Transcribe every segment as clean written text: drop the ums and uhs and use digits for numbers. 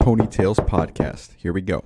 Ponytails podcast. Here we go.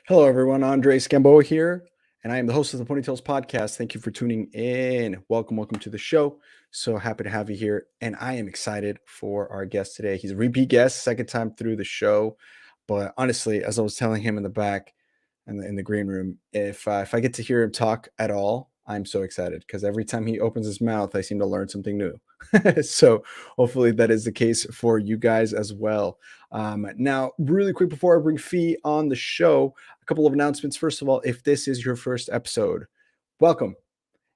Hello, everyone. Andre Scamboa here, and I am the host of the Ponytails podcast. Thank you for tuning in. Welcome to the show. So happy to have you here, and I am excited for our guest today. He's a repeat guest, second time through the show. But honestly, as I was telling him in the back and in the green room, if I get to hear him talk at all, I'm so excited because every time he opens his mouth, I seem to learn something new. So hopefully that is the case for you guys as well. Now, really quick before I bring Fee on the show, a couple of announcements. First of all, if this is your first episode, welcome.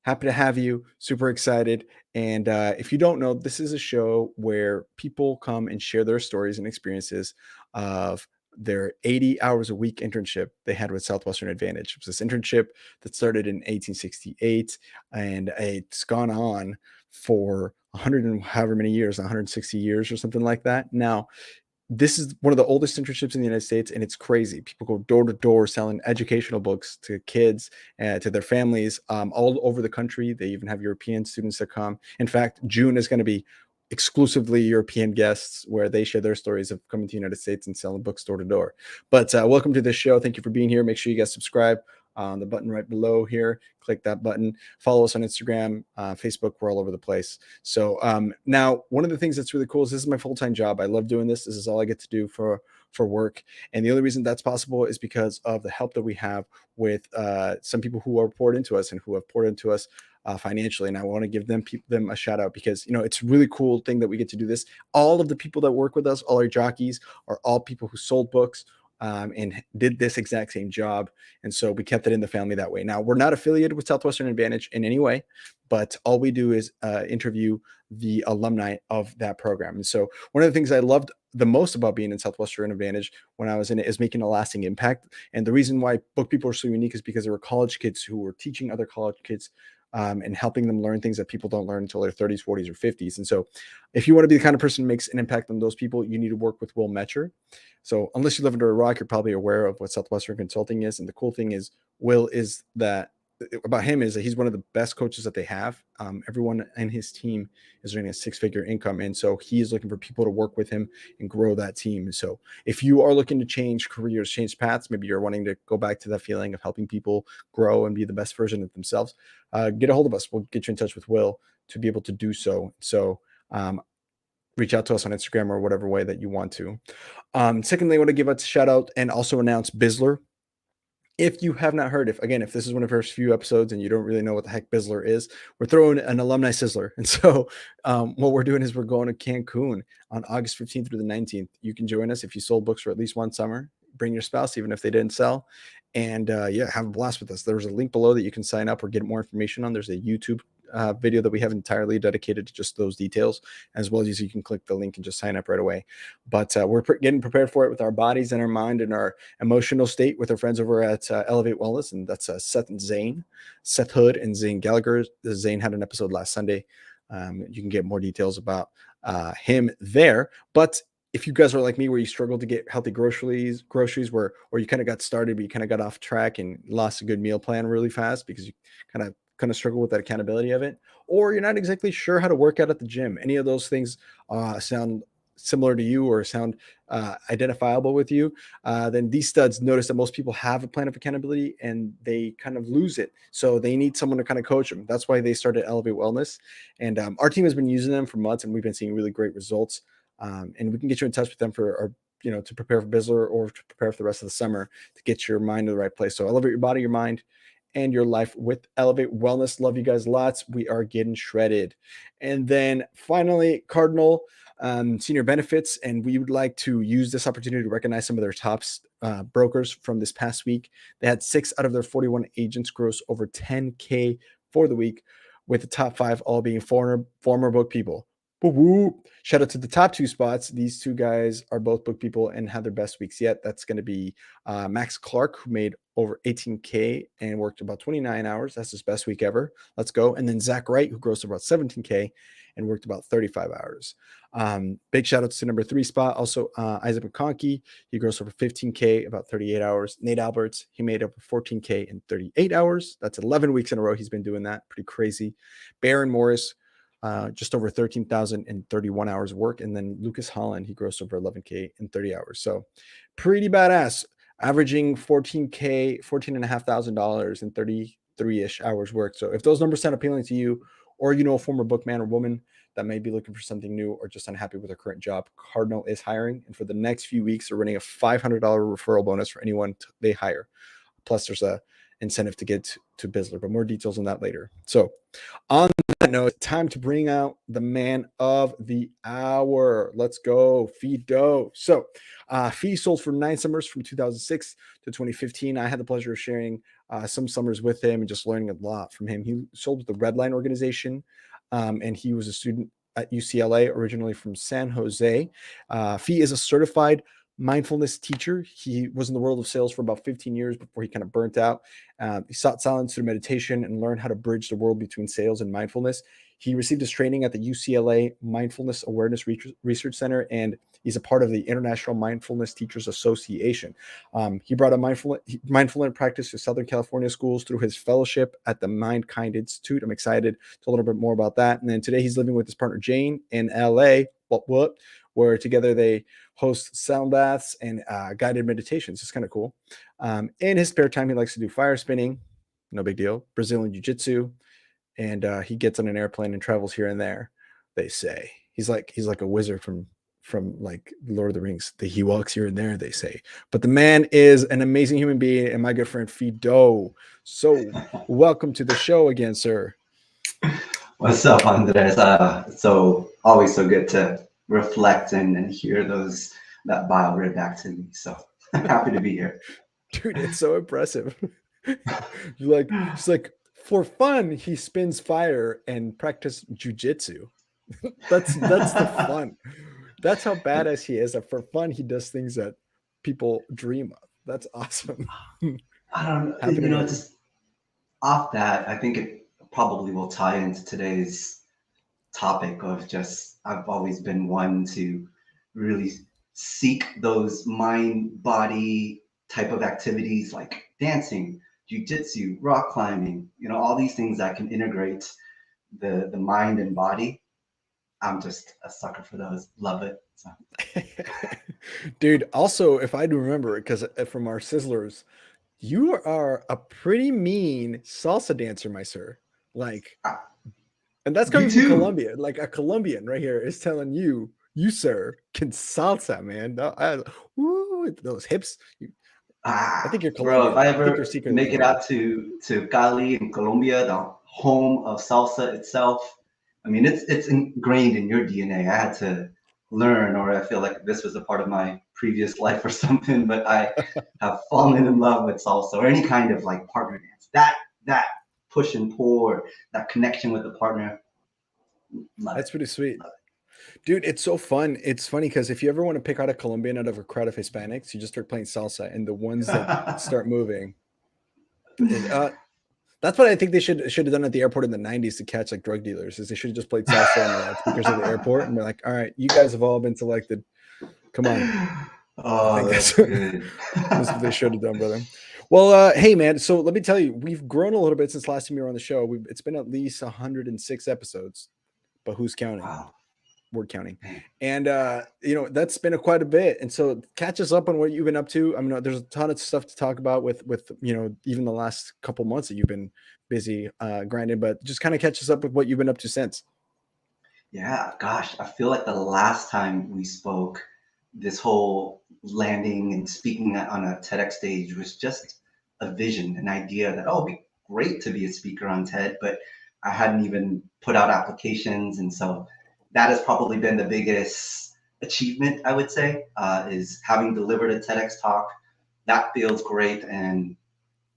Happy to have you. Super excited. And if you don't know, this is a show where people come and share their stories and experiences of their 80 hours a week internship they had with Southwestern Advantage. It was this internship that started in 1868, and it's gone on for 100 and however many years, 160 years or something like that. Now, this is one of the oldest internships in the United States, and it's crazy. People go door to door selling educational books to kids, to their families, all over the country. They even have European students that come. In fact, June is going to be exclusively European guests where they share their stories of coming to the United States and selling books door to door. But welcome to this show. Thank you for being here. Make sure you guys subscribe on the button right below here. Click that button. Follow us on Instagram, Facebook. We're all over the place. So now, one of the things that's really cool is this is my full-time job. I love doing this. This is all I get to do for work. And the only reason that's possible is because of the help that we have with some people who are poured into us and who have poured into us financially. And I want to give them a shout out because, you know, it's a really cool thing that we get to do this. All of the people that work with us, all our jockeys, are all people who sold books and did this exact same job. And so we kept it in the family that way. Now, we're not affiliated with Southwestern Advantage in any way, but all we do is interview the alumni of that program. And so one of the things I loved the most about being in Southwestern Advantage when I was in it is making a lasting impact. And the reason why book people are so unique is because there were college kids who were teaching other college kids and helping them learn things that people don't learn until their 30s, 40s, or 50s. And so if you want to be the kind of person who makes an impact on those people, you need to work with Will Metcher. So unless you live under a rock, you're probably aware of what Southwestern Consulting is. And the cool thing is Will is that about him is that he's one of the best coaches that they have. Everyone in his team is earning a six-figure income. And so he is looking for people to work with him and grow that team. And so if you are looking to change careers, change paths, maybe you're wanting to go back to that feeling of helping people grow and be the best version of themselves, get a hold of us. We'll get you in touch with Will to be able to do so. So reach out to us on Instagram or whatever way that you want to. Secondly, I want to give a shout out and also announce Bizler. If you have not heard, if this is one of our first few episodes and you don't really know what the heck Bizler is, we're throwing an alumni sizzler. And so what we're doing is we're going to Cancun on August 15th through the 19th. You can join us if you sold books for at least one summer. Bring your spouse, even if they didn't sell. And have a blast with us. There's a link below that you can sign up or get more information on. There's a YouTube video that we have entirely dedicated to just those details, as well as you can click the link and just sign up right away. But we're getting prepared for it with our bodies and our mind and our emotional state with our friends over at Elevate Wellness, and that's Seth Hood and Zane Gallagher. Zane had an episode last Sunday. You can get more details about him there. But if you guys are like me, where you struggle to get healthy groceries or you kind of got started, but you kind of got off track and lost a good meal plan really fast because you kind of struggle with that accountability of it, or you're not exactly sure how to work out at the gym, any of those things sound similar to you or sound identifiable with you, then these studs notice that most people have a plan of accountability and they kind of lose it. So they need someone to kind of coach them. That's why they started Elevate Wellness. And our team has been using them for months and we've been seeing really great results. And we can get you in touch with them for to prepare for Bizler or to prepare for the rest of the summer to get your mind in the right place. So elevate your body, your mind, and your life with Elevate Wellness. Love you guys lots. We are getting shredded. And then finally, Cardinal Senior Benefits. And we would like to use this opportunity to recognize some of their top brokers from this past week. They had 6 out of their 41 agents gross over $10K for the week, with the top 5 all being former book people. Woo woo. Shout out to the top two spots. These two guys are both book people and had their best weeks yet. That's going to be Max Clark, who made over 18K and worked about 29 hours. That's his best week ever. Let's go. And then Zach Wright, who grossed about 17K and worked about 35 hours. Big shout outs to number three spot. Also, Isaac McConkey, he grossed over 15K, about 38 hours. Nate Alberts, he made over 14K in 38 hours. That's 11 weeks in a row he's been doing that. Pretty crazy. Baron Morris, just over 13,031 hours of work. And then Lucas Holland, he grossed over 11K in 30 hours. So pretty badass, averaging 14K, $14,500 in 33-ish hours work. So if those numbers sound appealing to you, or you know a former bookman or woman that may be looking for something new or just unhappy with their current job, Cardinal is hiring. And for the next few weeks, they're running a $500 referral bonus for anyone they hire. Plus, there's a incentive to get to Bizzler, but more details on that later. So on that note, time to bring out the man of the hour. Let's go, Fido. So Fee sold for 9 summers from 2006 to 2015. I had the pleasure of sharing some summers with him and just learning a lot from him. He sold with the Redline organization, and he was a student at UCLA, originally from San Jose. Fee is a certified mindfulness teacher. He was in the world of sales for about 15 years before he kind of burnt out. He sought silence through meditation and learned how to bridge the world between sales and mindfulness. He received his training at the UCLA Mindfulness Awareness Research Center, and he's a part of the International Mindfulness Teachers Association. He brought a mindfulness practice to Southern California schools through his fellowship at the Mindkind Institute. I'm excited to a little bit more about that. And then today he's living with his partner Jane in LA, where together they host sound baths and guided meditations. It's kind of cool. In his spare time, he likes to do fire spinning, no big deal, Brazilian jiu-jitsu, and he gets on an airplane and travels here and there. They say he's like a wizard from like Lord of the Rings. He walks here and there, they say. But the man is an amazing human being and my good friend Fido. So welcome to the show again, sir. What's up, Andres? So always so good to reflect and hear that bio read back to me. So happy to be here. Dude, it's so impressive. It's like for fun, he spins fire and practice jujitsu. that's the fun. That's how badass he is. That for fun, he does things that people dream of. That's awesome. I don't know, just off that, I think it probably will tie into today's topic of just, I've always been one to really seek those mind body type of activities like dancing, jiu-jitsu, rock climbing, all these things that can integrate the mind and body. I'm just a sucker for those. Love it. So. Dude, also, if I do remember, because from our Sizzlers, you are a pretty mean salsa dancer, my sir. Like, and that's coming from Colombia. Like a Colombian right here is telling you, sir, can salsa, man. Those hips. I think you're Colombian. Bro, if I ever make it out to Cali in Colombia, the home of salsa itself, I mean, it's ingrained in your DNA. I had to learn, or I feel like this was a part of my previous life or something, but I have fallen in love with salsa or any kind of like partner dance. That push and pull, or that connection with the partner. That's pretty sweet. Dude, it's so fun. It's funny because if you ever want to pick out a Colombian out of a crowd of Hispanics, you just start playing salsa, and the ones that start moving. That's what I think they should have done at the airport in the 90s to catch like drug dealers. Is they should have just played salsa on the speakers at the airport, and they're like, "All right, you guys have all been selected. Come on." Oh, that's good. That's what they should have done, brother. Well, hey, man. So let me tell you, we've grown a little bit since last time you were on the show. It's been at least 106 episodes, but who's counting? Wow. Word counting. And that's been quite a bit. And so catch us up on what you've been up to. I mean, there's a ton of stuff to talk about with even the last couple months that you've been busy grinding, but just kind of catch us up with what you've been up to since. Yeah, gosh, I feel like the last time we spoke, this whole landing and speaking on a TEDx stage was just a vision, an idea that, it'd be great to be a speaker on TED, but I hadn't even put out applications. And so that has probably been the biggest achievement, I would say, is having delivered a TEDx talk. That feels great. And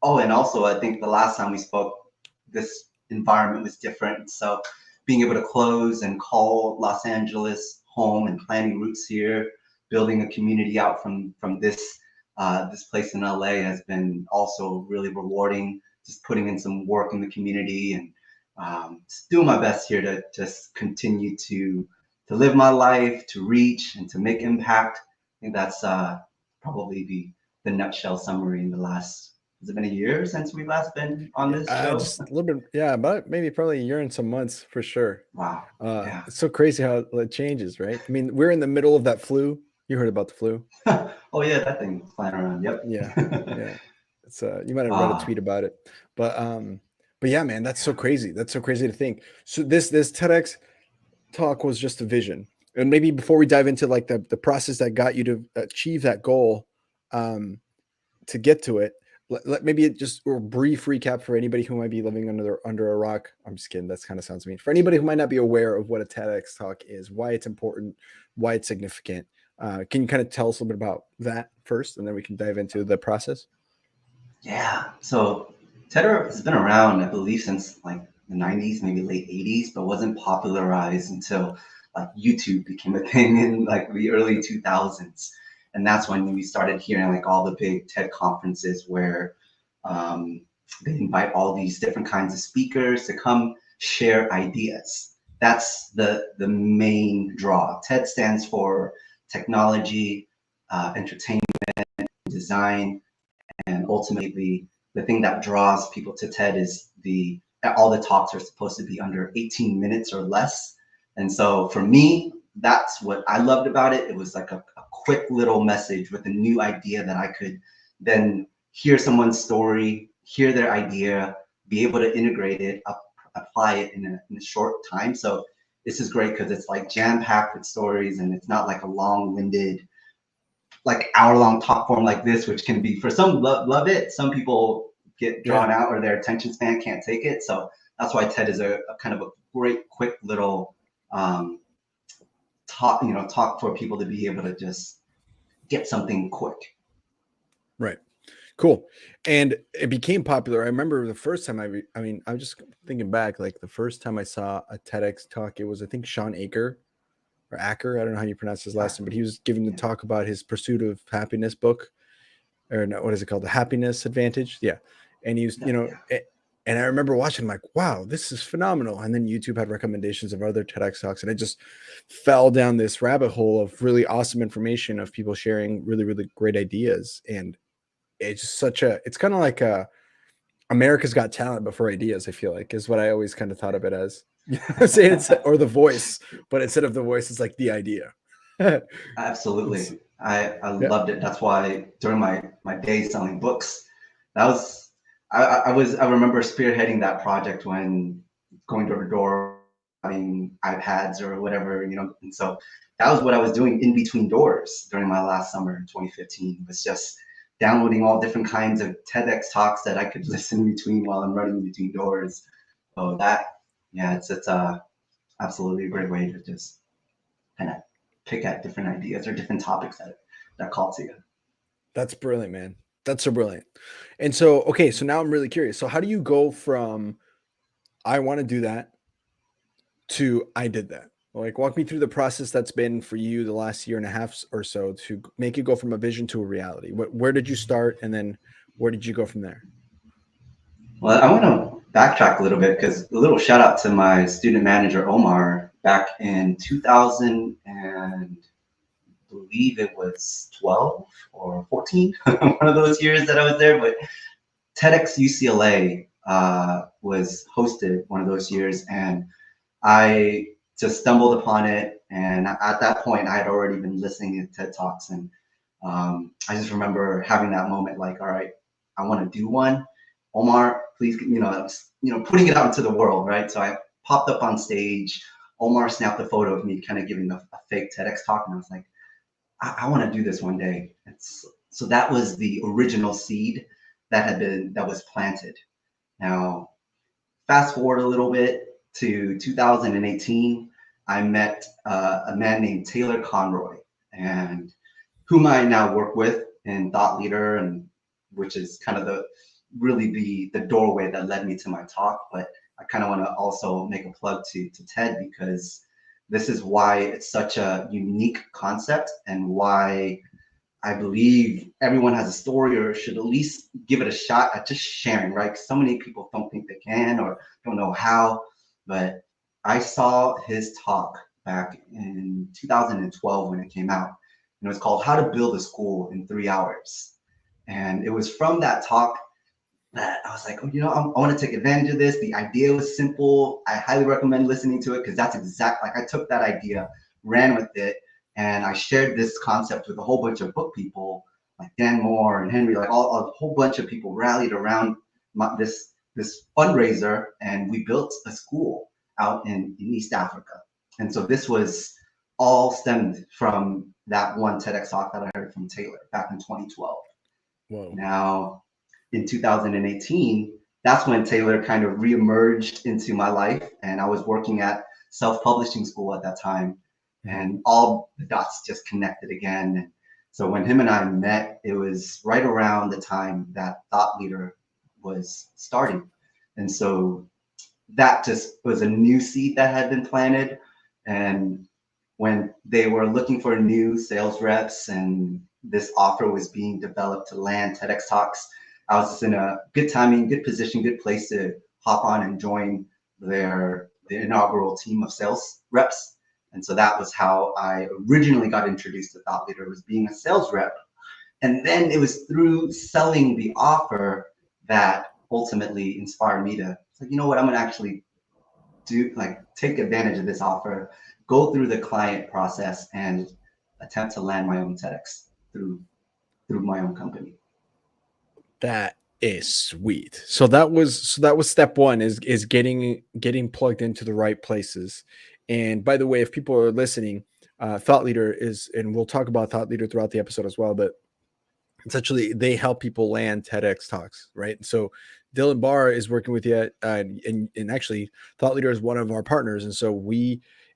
also I think the last time we spoke, this environment was different. So being able to close and call Los Angeles home and planting roots here, building a community out from this this place in LA has been also really rewarding. Just putting in some work in the community and just doing my best here to just continue to live my life, to reach and to make impact. I think that's probably the nutshell summary in the last. Has it been a year since we last been on this show? Just a little bit, yeah, but maybe probably a year and some months for sure. Wow. Yeah. It's so crazy how it changes, right? I mean, we're in the middle of that flu. You heard about the flu? Oh yeah, that thing flying around. Yep. Yeah, yeah. It's you might have read a tweet about it, but yeah, man, that's so crazy. That's so crazy to think. So this TEDx talk was just a vision, and maybe before we dive into like the process that got you to achieve that goal, to get to it, let maybe just a brief recap for anybody who might be living under a rock. I'm just kidding. That kind of sounds mean. For anybody who might not be aware of what a TEDx talk is, why it's important, why it's significant. Can you kind of tell us a little bit about that first, and then we can dive into the process? Yeah. So TED has been around, I believe, since like the 90s, maybe late 80s, but wasn't popularized until like YouTube became a thing in like the early 2000s. And that's when we started hearing like all the big TED conferences where they invite all these different kinds of speakers to come share ideas. That's the main draw. TED stands for technology, entertainment, design, and ultimately the thing that draws people to TED is all the talks are supposed to be under 18 minutes or less. And so for me, that's what I loved about it. It was like a quick little message with a new idea that I could then hear someone's story, hear their idea, be able to integrate it, apply it in a short time. So this is great because it's like jam-packed with stories and it's not like a long-winded, like hour-long talk form like this, which can be, for some love it, some people get drawn out or their attention span can't take it. So that's why TED is a kind of a great, quick little talk for people to be able to just get something quick. Right. Cool. And it became popular. I remember the first time I mean, I'm just thinking back, like the first time I saw a TEDx talk, it was, I think, Sean Aker or Acker. I don't know how you pronounce his last name, but he was giving the talk about his Pursuit of Happiness book, or no, what is it called? The Happiness Advantage. Yeah. And he was, and I remember watching, like, wow, this is phenomenal. And then YouTube had recommendations of other TEDx talks, and it just fell down this rabbit hole of really awesome information of people sharing really, really great ideas. And it's just it's kind of like America's Got Talent before ideas, I feel like, is what I always kind of thought of it as. Or The Voice, but instead of The Voice, it's like the idea. Absolutely. I loved it. That's why during my days selling books, that was I remember spearheading that project when going door to door, having iPads or whatever, and so that was what I was doing in between doors during my last summer in 2015, was just downloading all different kinds of TEDx talks that I could listen between while I'm running between doors. So it's absolutely a great way to just kind of pick at different ideas or different topics that call to you. That's brilliant, man. That's so brilliant. And so, okay, so now I'm really curious. So how do you go from I want to do that to I did that? Like, walk me through the process that's been for you the last year and a half or so to make it go from a vision to a reality. Where did you start, and then where did you go from there? Well, I want to backtrack a little bit because a little shout out to my student manager, Omar, back in 2000 and I believe it was 12 or 14, one of those years that I was there. But TEDx UCLA was hosted one of those years, and I just stumbled upon it. And at that point, I had already been listening to TED Talks, and I just remember having that moment, like, all right, I want to do one. Omar, please, putting it out into the world, right? So I popped up on stage. Omar snapped a photo of me kind of giving a fake TEDx talk, and I was like, I want to do this one day. So that was the original seed that was planted. Now, fast forward a little bit to 2018, I met a man named Taylor Conroy, and whom I now work with in Thought Leader, and which is kind of the doorway that led me to my talk. But I kind of want to also make a plug to TED, because this is why it's such a unique concept, and why I believe everyone has a story or should at least give it a shot at just sharing, right? So many people don't think they can or don't know how, but I saw his talk back in 2012 when it came out, and it was called How to Build a School in 3 Hours. And it was from that talk that I was like, oh, I want to take advantage of this. The idea was simple. I highly recommend listening to it, because that's like I took that idea, ran with it, and I shared this concept with a whole bunch of book people like Dan Moore and Henry, like a whole bunch of people rallied around this fundraiser, and we built a school out in East Africa. And so this was all stemmed from that one TEDx talk that I heard from Taylor back in 2012. Whoa. Now, in 2018, that's when Taylor kind of reemerged into my life, and I was working at self-publishing school at that time, and all the dots just connected again. So when him and I met, it was right around the time that Thought Leader was starting. And so that just was a new seed that had been planted. And when they were looking for new sales reps and this offer was being developed to land TEDx Talks, I was just in a good timing, good position, good place to hop on and join the inaugural team of sales reps. And so that was how I originally got introduced to Thought Leader, was being a sales rep. And then it was through selling the offer that ultimately inspired me to say, you know what, I'm gonna actually take advantage of this offer, go through the client process, and attempt to land my own TEDx through my own company. That is sweet. So that was step one, is getting plugged into the right places. And by the way, if people are listening, Thought Leader is, and we'll talk about Thought Leader throughout the episode as well, but essentially they help people land TEDx talks, right? So Dylan Barr is working with you, and actually Thought Leader is one of our partners. And so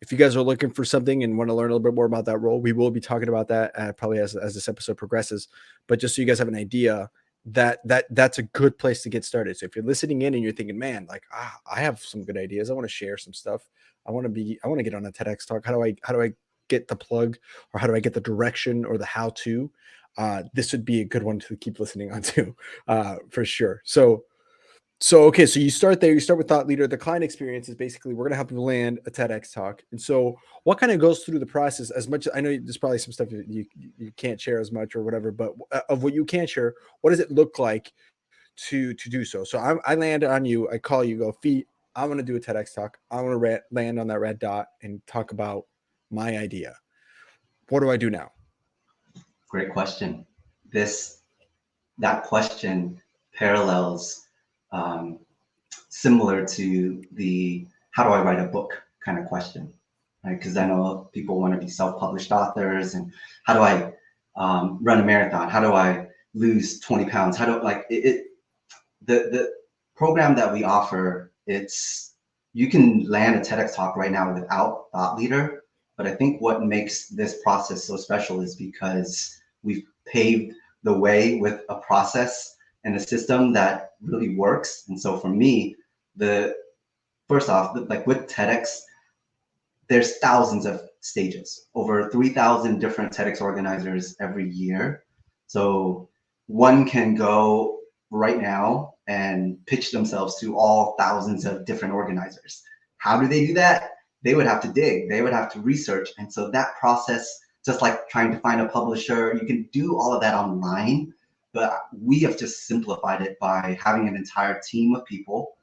if you guys are looking for something and want to learn a little bit more about that role, we will be talking about that probably as this episode progresses. But just so you guys have an idea, that's a good place to get started. So if you're listening in and you're thinking, man, like, I have some good ideas, I want to share some stuff, I want to get on a TEDx talk. How do I get the plug, or how do I get the direction or the how to? This would be a good one to keep listening on to, for sure. So okay, so you start there. You start with Thought Leader. The client experience is basically, we're going to help you land a TEDx talk. And so, what kind of goes through the process? As much, I know there's probably some stuff you can't share as much or whatever, but of what you can share, what does it look like to do so? So I land on you. I call you. Go, Feet, I'm going to do a TEDx talk. I want to land on that red dot and talk about my idea. What do I do now? Great question. That question parallels similar to the how do I write a book kind of question, right? Because I know people want to be self-published authors, and how do I run a marathon? How do I lose 20 pounds? How do the program that we offer, you can land a TEDx talk right now without Thought Leader. But I think what makes this process so special is because we've paved the way with a process and a system that really works. And so for me, first off, like with TEDx, there's thousands of stages, over 3,000 different TEDx organizers every year. So one can go right now and pitch themselves to all thousands of different organizers. How do they do that? They would have to dig, they would have to research. And so that process, just like trying to find a publisher, you can do all of that online, but we have just simplified it by having an entire team of people,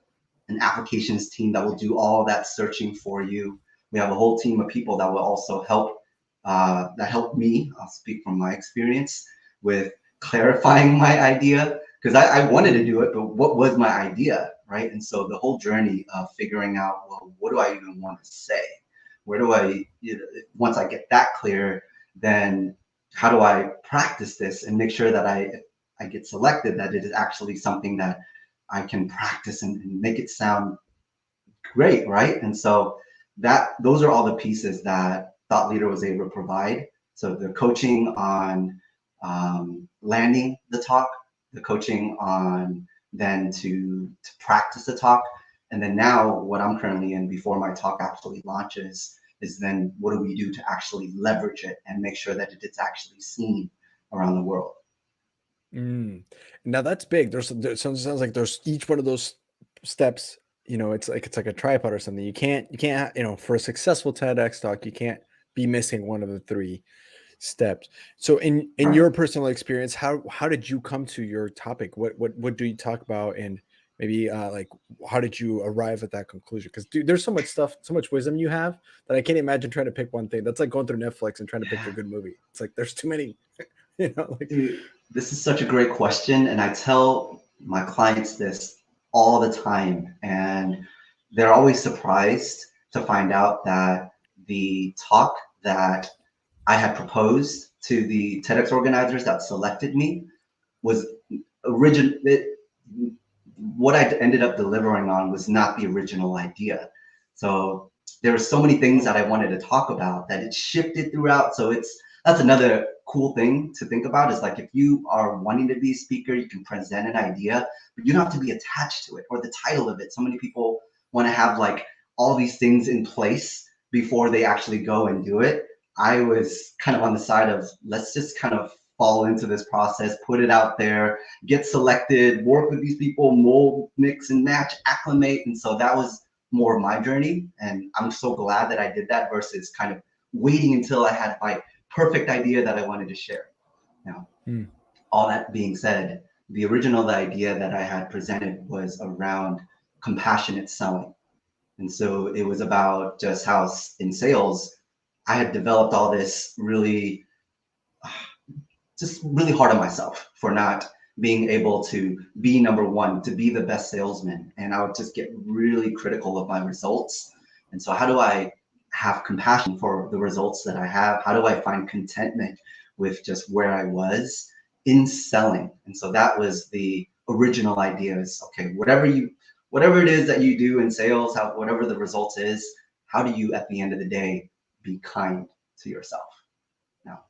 an applications team that will do all that searching for you. We have a whole team of people that will also help me, I'll speak from my experience, with clarifying my idea, because I wanted to do it, but what was my idea, right? And so the whole journey of figuring out, well, what do I even want to say? Where do I, once I get that clear, then how do I practice this and make sure that I get selected, that it is actually something that I can practice and make it sound great, right? And so those are all the pieces that Thought Leader was able to provide. So the coaching on landing the talk, the coaching on then to practice the talk, And then now what I'm currently in before my talk actually launches is then what do we do to actually leverage it and make sure that it's actually seen around the world. Now that's big. There sounds like there's each one of those steps, it's like a tripod or something. You can't, for a successful TEDx talk, you can't be missing one of the three steps. So in your personal experience, how did you come to your topic? What do you talk about? And maybe like, how did you arrive at that conclusion? Because dude, there's so much stuff, so much wisdom you have that I can't imagine trying to pick one thing. That's like going through Netflix and trying to pick a good movie. It's like there's too many, like. Dude, this is such a great question, and I tell my clients this all the time, and they're always surprised to find out that the talk that I had proposed to the TEDx organizers that selected me was original. What I ended up delivering on was not the original idea. So there were so many things that I wanted to talk about that it shifted throughout. So that's another cool thing to think about, is like, if you are wanting to be a speaker, you can present an idea, but you don't have to be attached to it or the title of it. So many people want to have like all these things in place before they actually go and do it. I was kind of on the side of, let's just kind of fall into this process, put it out there, get selected, work with these people, mold, mix and match, acclimate. And so that was more of my journey. And I'm so glad that I did that versus kind of waiting until I had my perfect idea that I wanted to share. Now, all that being said, the original idea that I had presented was around compassionate selling. And so it was about just how in sales, I had developed all this just really hard on myself for not being able to be number one, to be the best salesman. And I would just get really critical of my results. And so how do I have compassion for the results that I have? How do I find contentment with just where I was in selling? And so that was the original idea, is, okay, whatever it is that you do in sales, whatever the results is, how do you, at the end of the day, be kind to yourself? Now,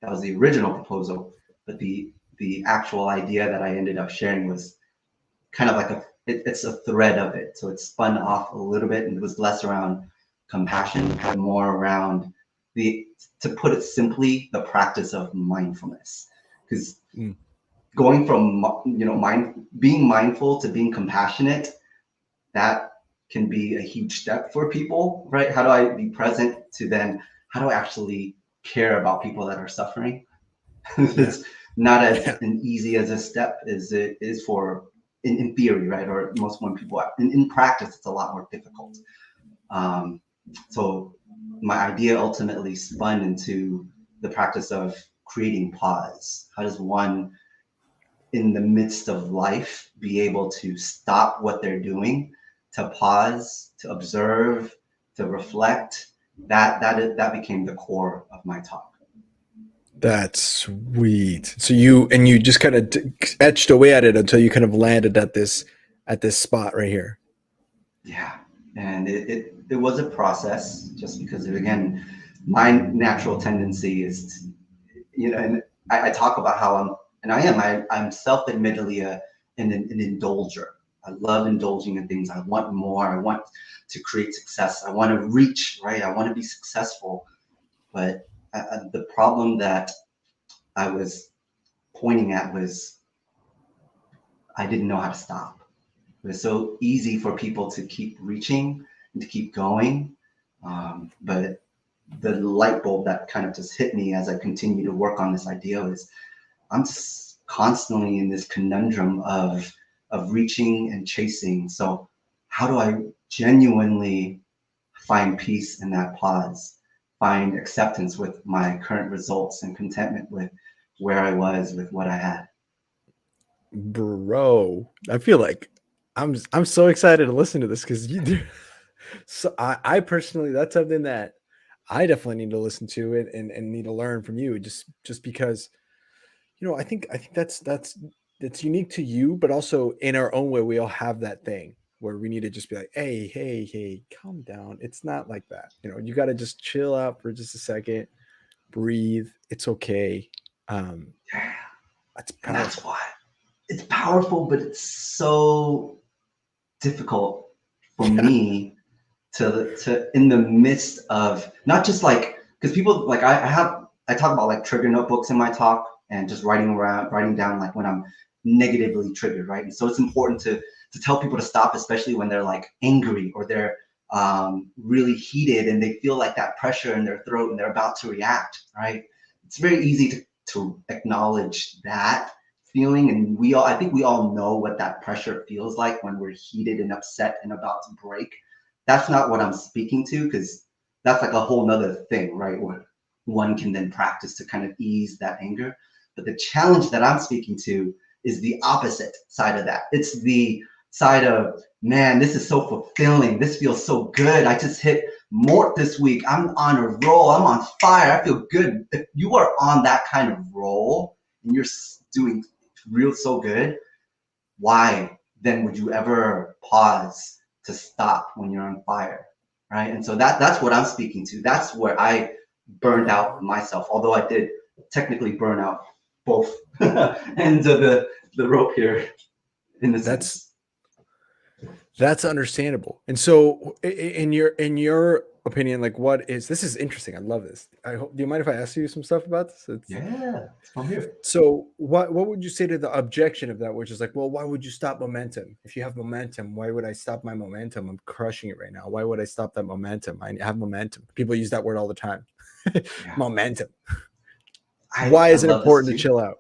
that was the original proposal, but the actual idea that I ended up sharing was kind of like it's a thread of it. So it spun off a little bit, and it was less around compassion and more around to put it simply, the practice of mindfulness. Because going from being mindful to being compassionate, that can be a huge step for people, right? How do I be present to then how do I actually care about people that are suffering? It's not as easy as a step as it is for in theory, right? Or most when people in practice, it's a lot more difficult. So my idea ultimately spun into the practice of creating pause. How does one in the midst of life be able to stop what they're doing, to pause, to observe, to reflect? That became the core of my talk. That's sweet. So you just kind of etched away at it until you kind of landed at this spot right here. Yeah, and it was a process, just because again, my natural tendency is to, and I talk about how I'm self-admittedly an indulger. I love indulging in things. I want more. I want to create success. I want to reach, right? I want to be successful. But the problem that I was pointing at was I didn't know how to stop. It was so easy for people to keep reaching and to keep going. But the light bulb that kind of just hit me as I continue to work on this idea is I'm constantly in this conundrum of reaching and chasing. So how do I genuinely find peace in that pause, find acceptance with my current results and contentment with where I was, with what I had? Bro, I feel like I'm so excited to listen to this, because you do. So I personally, that's something that I definitely need to listen to it and need to learn from you, just because, I think that's unique to you, but also in our own way, we all have that thing where we need to just be like, hey, calm down. It's not like that. You got to just chill out for just a second, breathe. It's okay. Yeah, That's and that's powerful. why it's powerful, but it's so difficult for me to in the midst of not just like, because people like I talk about like trigger notebooks in my talk and just writing down like when I'm negatively triggered, right? And so it's important to tell people to stop, especially when they're like angry or they're really heated and they feel like that pressure in their throat and they're about to react, right? It's very easy to acknowledge that feeling, and I think we all know what that pressure feels like when we're heated and upset and about to break. That's not what I'm speaking to, because that's like a whole nother thing, right? Where one can then practice to kind of ease that anger. But the challenge that I'm speaking to is the opposite side of that. It's the side of, man, this is so fulfilling. This feels so good. I just hit Mort this week. I'm on a roll. I'm on fire. I feel good. If you are on that kind of roll and you're doing real so good, why then would you ever pause to stop when you're on fire, right? And so that's what I'm speaking to. That's where I burned out myself, although I did technically burn out both ends of the rope here in the sense. That's understandable. And so in your opinion, like this is interesting. I love this. Do you mind if I ask you some stuff about this? Yeah, I'm here. So what would you say to the objection of that, which is like, well, why would you stop momentum? If you have momentum, why would I stop my momentum? I'm crushing it right now. Why would I stop that momentum? I have momentum. People use that word all the time. Yeah. Momentum. Why is it important to chill out?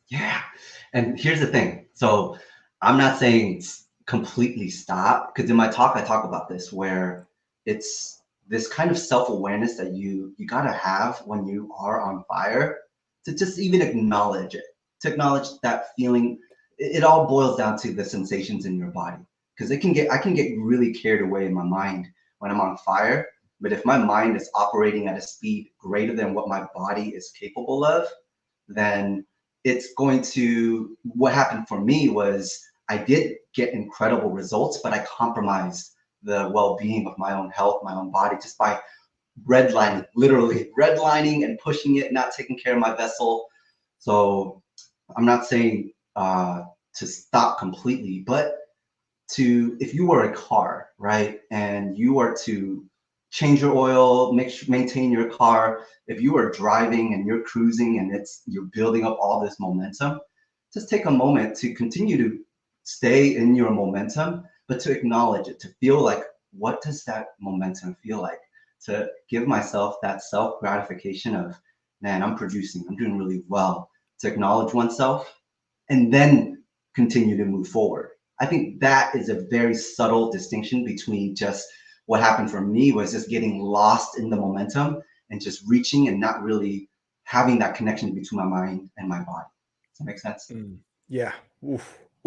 Yeah. And here's the thing. So I'm not saying completely stop, because in my talk, I talk about this, where it's this kind of self-awareness that you got to have when you are on fire, to just even acknowledge it, to acknowledge that feeling. It all boils down to the sensations in your body, because I can get really carried away in my mind when I'm on fire. But if my mind is operating at a speed greater than what my body is capable of, then it's going to, what happened for me was I did get incredible results, but I compromised the well-being of my own health, my own body, just by redlining, literally redlining and pushing it, not taking care of my vessel. So I'm not saying to stop completely, but if you were a car, right, and you are to change your oil, maintain your car. If you are driving and you're cruising and you're building up all this momentum, just take a moment to continue to stay in your momentum, but to acknowledge it, to feel like, what does that momentum feel like? To give myself that self-gratification of, man, I'm producing, I'm doing really well. To acknowledge oneself and then continue to move forward. I think that is a very subtle distinction between just what happened for me was just getting lost in the momentum and just reaching and not really having that connection between my mind and my body. Does that make sense? Yeah.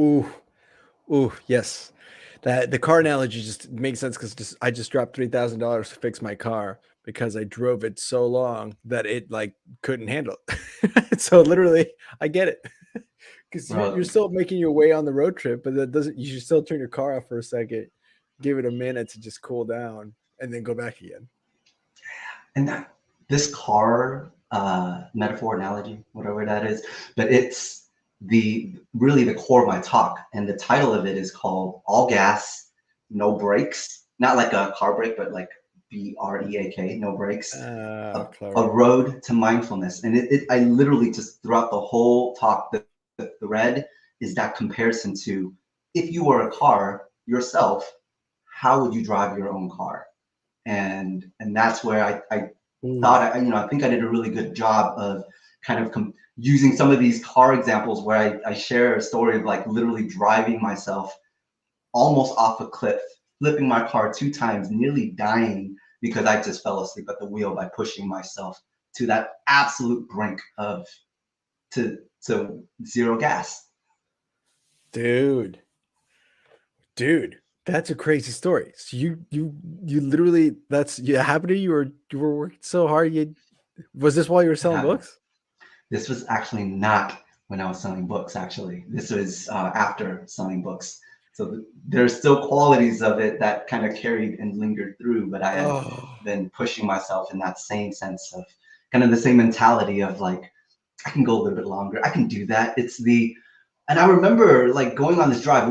Ooh, yes. That the car analogy just makes sense, because I just dropped $3,000 to fix my car because I drove it so long that it like couldn't handle it. So literally, I get it, because you're still making your way on the road trip, but that doesn't. You should still turn your car off for a second, give it a minute to just cool down, and then go back again. And this car metaphor, analogy, whatever that is, but it's really the core of my talk, and the title of it is called All Gas, No Brakes. Not like a car brake, but like BREAK, no brakes. A road to mindfulness. And I literally just throughout the whole talk, the thread is that comparison to, if you were a car yourself, how would you drive your own car? And that's where I thought, I think I did a really good job of kind of using some of these car examples where I share a story of like literally driving myself almost off a cliff, flipping my car 2 times, nearly dying because I just fell asleep at the wheel by pushing myself to that absolute brink of to zero gas. Dude, that's a crazy story. So you literally, happened to you, or you were working so hard. Was this while you were selling books? This was actually not when I was selling books. Actually, this was after selling books. So there's still qualities of it that kind of carried and lingered through, but I had been pushing myself in that same sense of kind of the same mentality of like, I can go a little bit longer. I can do that. It's And I remember like going on this drive. It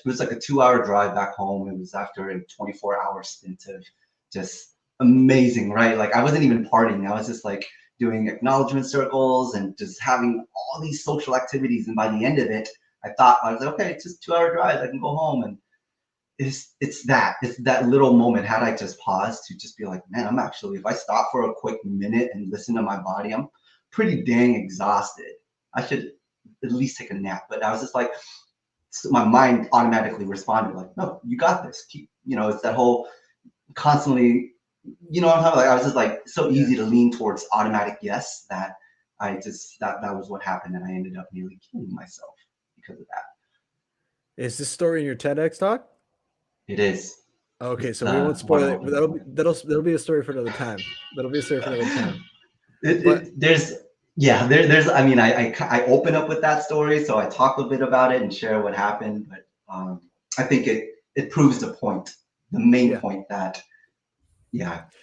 was like a 2 hour drive back home. It was after a 24-hour stint of just amazing, right? Like I wasn't even partying. I was just like doing acknowledgement circles and just having all these social activities. And by the end of it, I was like, okay, it's just 2 hour drive. I can go home. And it's that little moment. Had I just paused to just be like, man, I'm actually, if I stop for a quick minute and listen to my body, I'm pretty dang exhausted. I should at least take a nap. But I was just like, so my mind automatically responded like, no, you got this. Keep, it's that whole constantly, what I'm talking about? Like, I was just like so easy to lean towards automatic yes that that was what happened, and I ended up nearly killing myself because of that. Is this story in your TEDx talk? It is. Okay, It's so we won't one spoil I'm it. hoping for. That'll be a story for another time. That'll be a story for another time. There's yeah, there's I mean I open up with that story, so I talk a bit about it and share what happened, but I think it proves the point, the main point that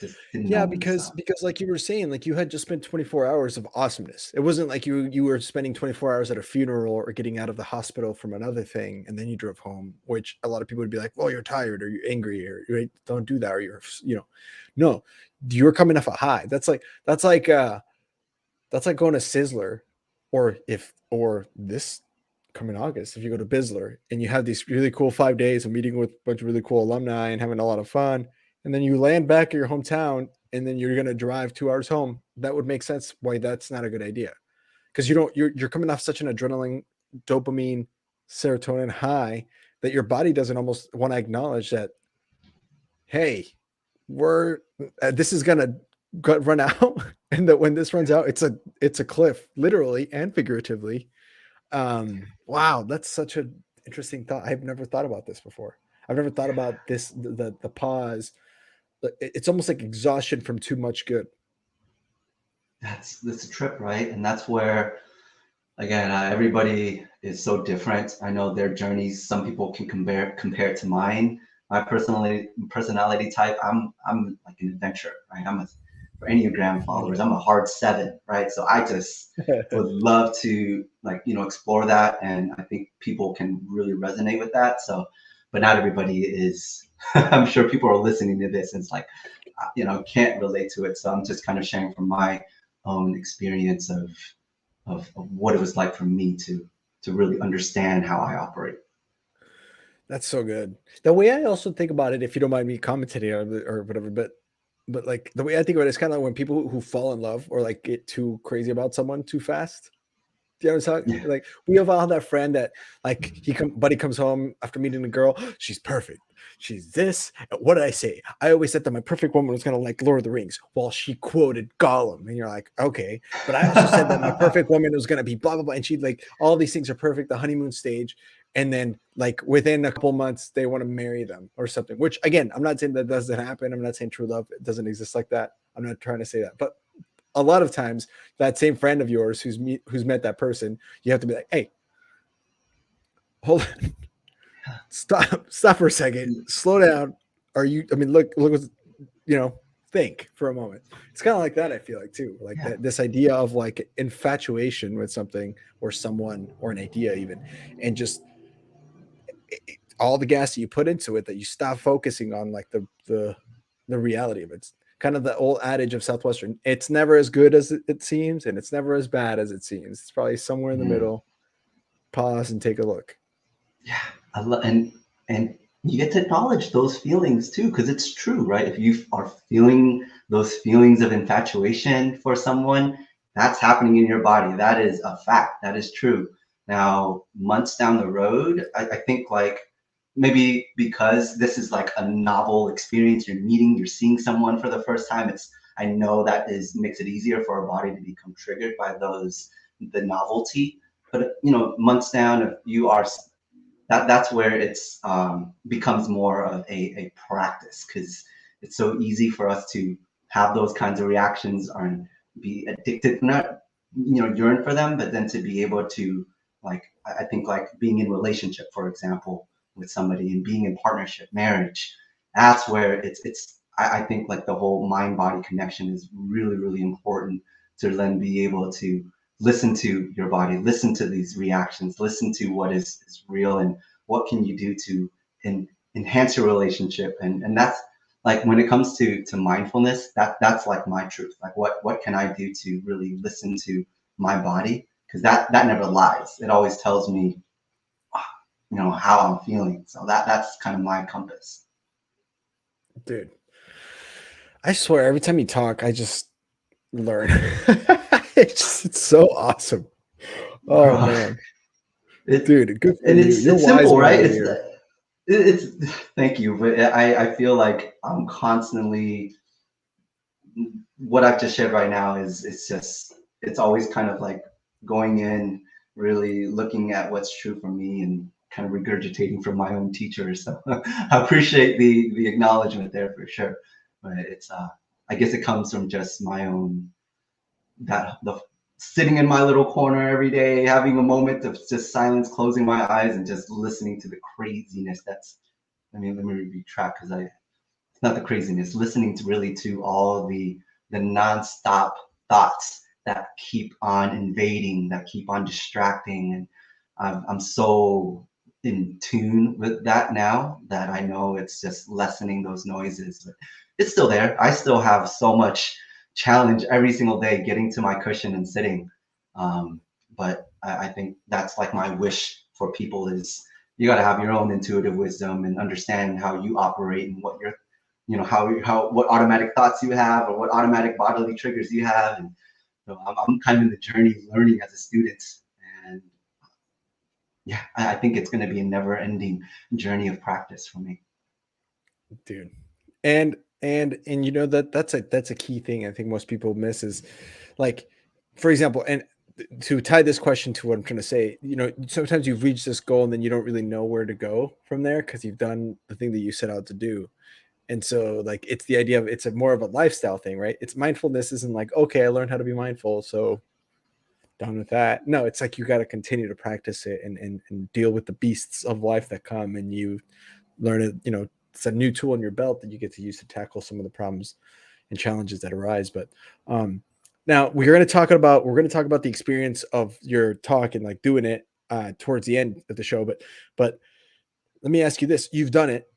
just didn't know when to because stop. like you were saying, like you had just spent 24 hours of awesomeness. It wasn't like you were spending 24 hours at a funeral or getting out of the hospital from another thing and then you drove home, which a lot of people would be like, well, you're tired or you're angry or you don't do that or no, you're coming off a high. That's like going to Sizzler or this coming August, if you go to Bizzler and you have these really cool 5 days of meeting with a bunch of really cool alumni and having a lot of fun, and then you land back at your hometown and then you're going to drive 2 hours home, that would make sense why that's not a good idea. Because you're coming off such an adrenaline, dopamine, serotonin high that your body doesn't almost want to acknowledge that, hey, this is going to run out and that when this runs out, it's a cliff, literally and figuratively. Wow, that's such an interesting thought. I've never thought about this before. I've never thought about this, the pause. It's almost like exhaustion from too much good. That's a trip, right? And that's where again, everybody is so different. I know their journeys. Some people can compare it to mine. My personality type. I'm like an adventurer, right? For Enneagram followers, I'm a hard 7, right? So I just would love to explore that, and I think people can really resonate with that. So, but not everybody is. I'm sure people are listening to this and it's like, can't relate to it. So I'm just kind of sharing from my own experience of what it was like for me to really understand how I operate. That's so good. The way I also think about it, if you don't mind me commentating on it or whatever, but like the way I think about it is kind of like when people who fall in love or like get too crazy about someone too fast. Do you know what I'm talking? Like we have all that friend that like buddy comes home after meeting a girl. She's perfect. She's this. What did I say? I always said that my perfect woman was gonna like Lord of the Rings while she quoted Gollum. And you're like, okay. But I also said that my perfect woman was gonna be blah blah blah. And she'd like all these things are perfect, the honeymoon stage. And then like within a couple months, they want to marry them or something. Which again, I'm not saying that doesn't happen. I'm not saying true love doesn't exist like that. I'm not trying to say that. But a lot of times that same friend of yours who's met that person, you have to be like, hey, hold on, stop for a second, slow down. Look, think for a moment. It's kind of like that. I feel like too, like that, this idea of like infatuation with something or someone or an idea even, and just all the gas that you put into it, that you stop focusing on like the reality of it. It's kind of the old adage of Southwestern. It's never as good as it seems, and it's never as bad as it seems. It's probably somewhere in the middle. Pause and take a look. Yeah, and you get to acknowledge those feelings too, because it's true, right? If you are feeling those feelings of infatuation for someone, that's happening in your body. That is a fact. That is true. Now, months down the road, I think like maybe because this is like a novel experience, you're seeing someone for the first time. I know that makes it easier for our body to become triggered by the novelty. But months down, if you are that's where it's becomes more of a practice, because it's so easy for us to have those kinds of reactions and be addicted, not yearn for them, but then to be able to like I think like being in relationship, for example, with somebody and being in partnership, marriage, that's where I think like the whole mind body connection is really, really important to then be able to listen to your body, listen to these reactions, listen to what is real, and what can you do to enhance your relationship. And that's like, when it comes to mindfulness, that's like my truth. Like, what can I do to really listen to my body? Because that never lies. It always tells me, how I'm feeling. So that's kind of my compass. Dude, I swear every time you talk, I just learn. It's so awesome. Oh Bro, man, it dude, good for and you. it's You're it's wise simple, man right? over It's here. it's thank you, but I feel like I'm constantly, what I've just shared right now is, it's always kind of like going in, really looking at what's true for me, and kind of regurgitating from my own teachers. So I appreciate the acknowledgement there for sure. But it's I guess it comes from just my own, that the sitting in my little corner every day, having a moment of just silence, closing my eyes, and just listening to the craziness that's, let me retract, because it's not the craziness, listening to really to all the nonstop thoughts that keep on invading, that keep on distracting. And I'm so in tune with that now, that I know it's just lessening those noises. But it's still there. I still have so much challenge every single day getting to my cushion and sitting. But I think that's like my wish for people is, you got to have your own intuitive wisdom and understand how you operate, and what your, how what automatic thoughts you have, or what automatic bodily triggers you have. And I'm kind of in the journey of learning as a student. And yeah, I think it's going to be a never ending journey of practice for me. Dude. And you know that that's a key thing I think most people miss is, like, for example, and to tie this question to what I'm trying to say, sometimes you've reached this goal and then you don't really know where to go from there because you've done the thing that you set out to do. And so, like, it's the idea of, it's a more of a lifestyle thing, right? It's mindfulness isn't like, okay, I learned how to be mindful, so done with that. No, it's like you got to continue to practice it, and deal with the beasts of life that come, and you learn it. It's a new tool in your belt that you get to use to tackle some of the problems and challenges that arise. But um, now we're going to talk about the experience of your talk and like doing it towards the end of the show. But let me ask you this: you've done it.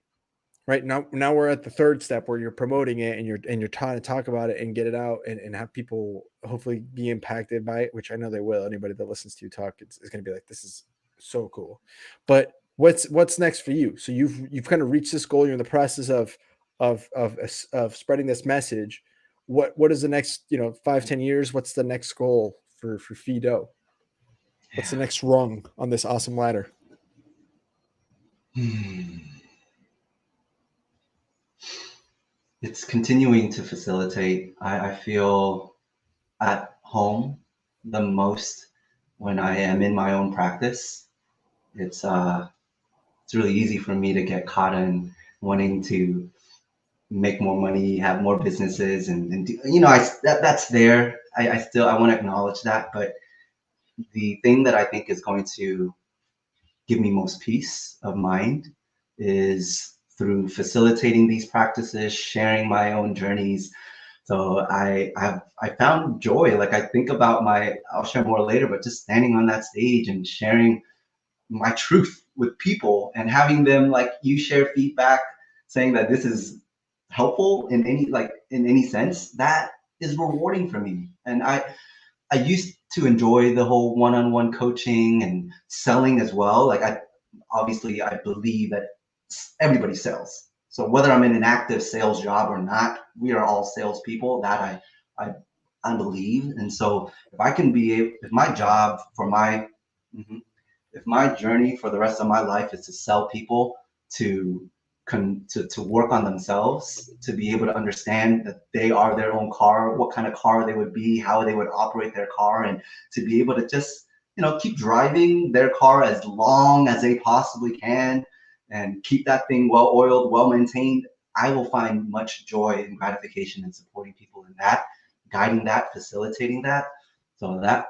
Right now we're at the third step where you're promoting it, and you're trying to talk about it and get it out, and have people hopefully be impacted by it, which I know they will. Anybody that listens to you talk is going to be like, this is so cool. But what's next for you? So you've kind of reached this goal. You're in the process of spreading this message. What is the next 5-10 years? What's the next goal for Fido? What's the Yeah. next rung on this awesome ladder? It's continuing to facilitate. I feel at home the most when I am in my own practice. It's really easy for me to get caught in wanting to make more money, have more businesses, and do, that's there. I still, I want to acknowledge that. But the thing that I think is going to give me most peace of mind is through facilitating these practices, sharing my own journeys. So I found joy. Like, I think about I'll share more later, but just standing on that stage and sharing my truth with people, and having them, like, you share feedback saying that this is helpful in any sense, that is rewarding for me. And I used to enjoy the whole one-on-one coaching and selling as well. Like, obviously I believe that everybody sells. So whether I'm in an active sales job or not, we are all salespeople. That I I believe. And so if I can be, if my job for my, mhm, if my journey for the rest of my life is to sell people to to work on themselves, to be able to understand that they are their own car, what kind of car they would be, how they would operate their car, and to be able to just, keep driving their car as long as they possibly can, and keep that thing well oiled, well maintained, I will find much joy and gratification in supporting people in that, guiding that, facilitating that. So that,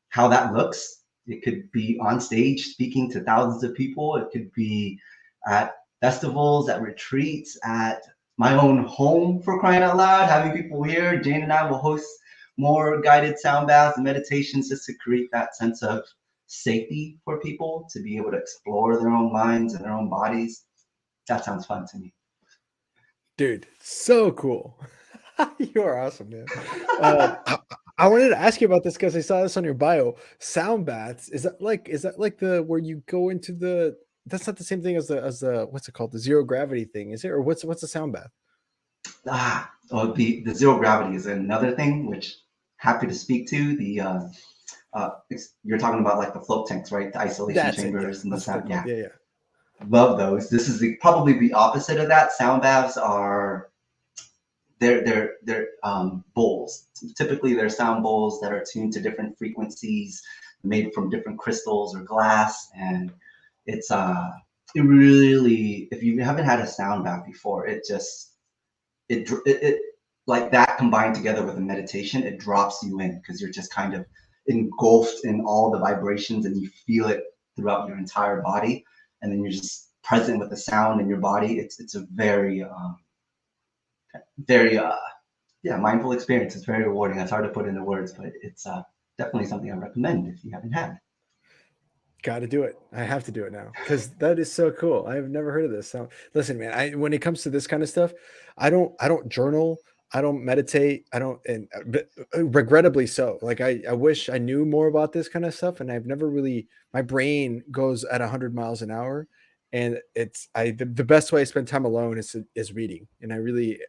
how that looks, it could be on stage speaking to thousands of people. It could be at festivals, at retreats, at my own home, for crying out loud, having people here. Jane and I will host more guided sound baths and meditations just to create that sense of safety for people to be able to explore their own minds and their own bodies. That sounds fun to me. Dude, so cool. You are awesome, man. I wanted to ask you about this because I saw this on your bio. Sound baths. Is that like the where you go into the that's not the same thing as the what's it called? The zero gravity thing, is it? Or what's a sound bath? The zero gravity is another thing which happy to speak to. You're talking about like the float tanks, right? The isolation That's it. Yeah, chambers and the that's what they're sound. called. Yeah, Yeah, yeah. love those. This is probably the opposite of that. Sound baths are they're bowls. Typically, they're sound bowls that are tuned to different frequencies, made from different crystals or glass, and it's it really, if you haven't had a sound bath before, it like that combined together with a meditation, it drops you in because you're just kind of engulfed in all the vibrations and you feel it throughout your entire body, and then you're just present with the sound in your body. It's a very yeah, mindful experience. It's very rewarding. It's hard to put into words, but it's definitely something I recommend if you haven't had. Got to do it. I have to do it now because that is so cool. I've never heard of this. So listen, man, when it comes to this kind of stuff, I don't journal. I don't meditate. I don't, and but regrettably so. Like I wish I knew more about this kind of stuff, and I've never really. My brain goes at 100 miles an hour, and the best way I spend time alone is reading, and I really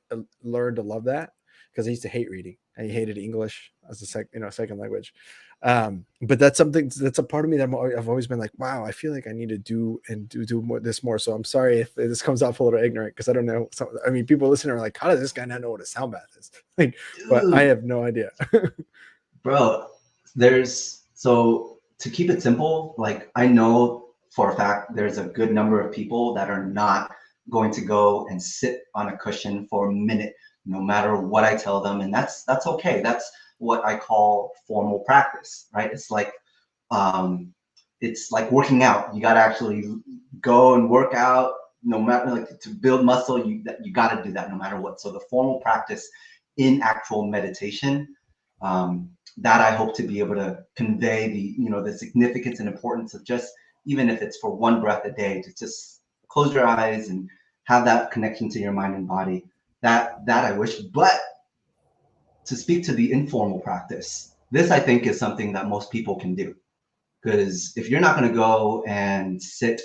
learned to love that because I used to hate reading. I hated English as a second language. But that's that's a part of me that I've always been like, wow, I feel like I need to do more. So I'm sorry if this comes off a little ignorant because I don't know. I mean, people listening are like, how does this guy not know what a sound bath is? Like, but I have no idea. Bro, so to keep it simple, like I know for a fact there's a good number of people that are not going to go and sit on a cushion for a minute, no matter what I tell them, and that's okay. That's what I call formal practice, right? Um, it's like working out. You got to actually go and work out, no matter, like, to build muscle. You got to do that no matter what. So the formal practice in actual meditation, that I hope to be able to convey the significance and importance of just, even if it's for one breath a day, to just close your eyes and have that connection to your mind and body. That I wish. But to speak to the informal practice, this I think is something that most people can do. Because if you're not going to go and sit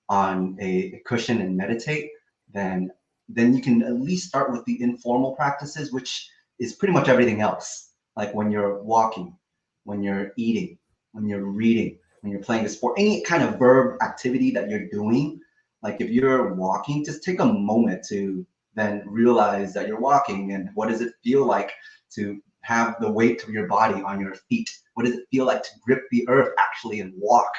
on a cushion and meditate, then you can at least start with the informal practices, which is pretty much everything else. Like when you're walking, when you're eating, when you're reading, when you're playing a sport, any kind of verb activity that you're doing. Like if you're walking, just take a moment to then realize that you're walking, and what does it feel like to have the weight of your body on your feet? What does it feel like to grip the earth actually and walk,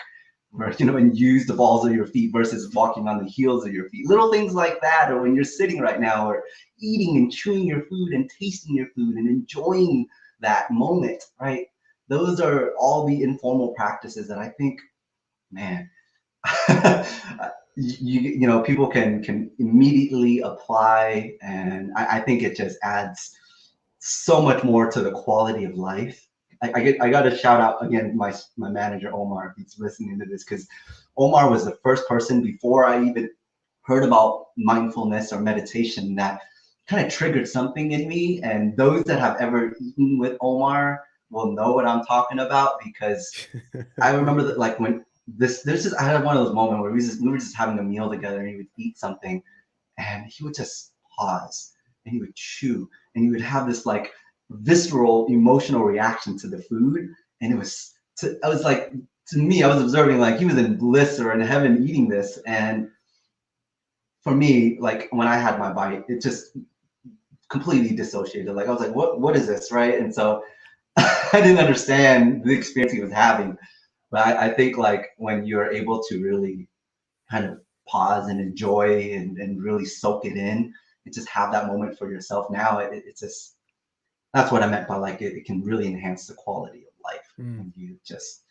and use the balls of your feet versus walking on the heels of your feet? Little things like that, or when you're sitting right now, or eating and chewing your food and tasting your food and enjoying that moment, right? Those are all the informal practices that I think, man, people can immediately apply, and I think it just adds so much more to the quality of life. I got to shout out again my manager Omar, if he's listening to this, because Omar was the first person before I even heard about mindfulness or meditation that kind of triggered something in me. And those that have ever eaten with Omar will know what I'm talking about, because I remember that, like, when there's just, I had one of those moments where we were just having a meal together, and he would eat something and he would just pause and he would chew and he would have this like visceral emotional reaction to the food. And I was like, to me, I was observing like he was in bliss or in heaven eating this. And for me, like when I had my bite, it just completely dissociated. Like I was like, what is this, right? And so I didn't understand the experience he was having. But I think like when you're able to really kind of pause and enjoy and really soak it in and just have that moment for yourself, now it's just, that's what I meant by like it can really enhance the quality of life when you just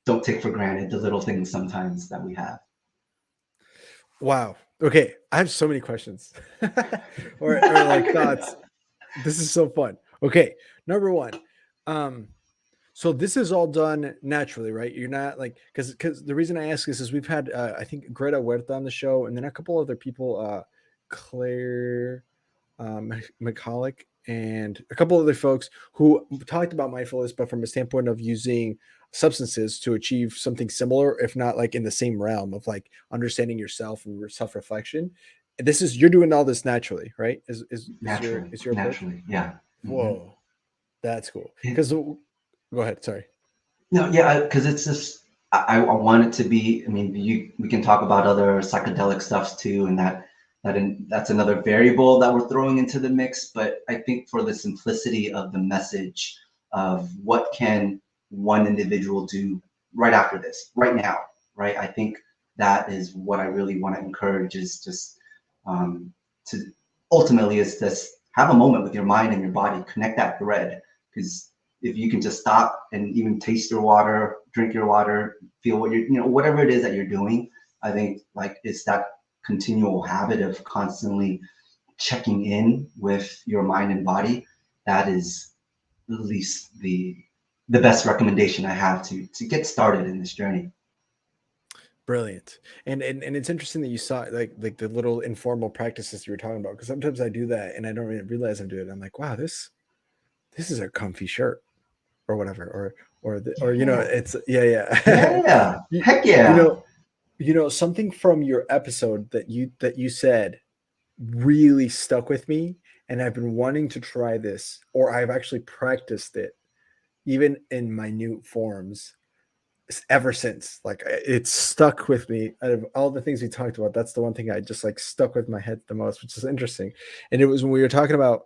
don't take for granted the little things sometimes that we have. Wow. Okay, I have so many questions or like thoughts. This is so fun. Okay, number one, So this is all done naturally, right? You're not like because the reason I ask this is we've had I think Greta Huerta on the show, and then a couple other people, Claire McCulloch, and a couple other folks who talked about mindfulness, but from a standpoint of using substances to achieve something similar, if not like in the same realm of like understanding yourself and self reflection. This is you're doing all this naturally, right? Naturally, Is your approach? naturally, yeah. Hmm. Whoa, that's cool. Because go ahead. Sorry. No, yeah, because it's just I want it to be. I mean, we can talk about other psychedelic stuffs too, and that's another variable that we're throwing into the mix. But I think for the simplicity of the message of what can one individual do right after this, right now, right? I think that is what I really want to encourage is just to ultimately is this have a moment with your mind and your body, connect that thread because if you can just stop and even taste your water, drink your water, feel what whatever it is that you're doing, I think like it's that continual habit of constantly checking in with your mind and body. That is at least the best recommendation I have to get started in this journey. Brilliant. And it's interesting that you saw like the little informal practices you were talking about because sometimes I do that and I don't really realize I'm doing it. I'm like, wow, this is a comfy shirt or whatever or Yeah, it's yeah. yeah, you, heck you yeah. know something from your episode that you said really stuck with me, and I've been wanting to try this, or I've actually practiced it even in minute forms ever since. Like it's stuck with me. Out of all the things we talked about, that's the one thing I just like stuck with my head the most, which is interesting. And it was when we were talking about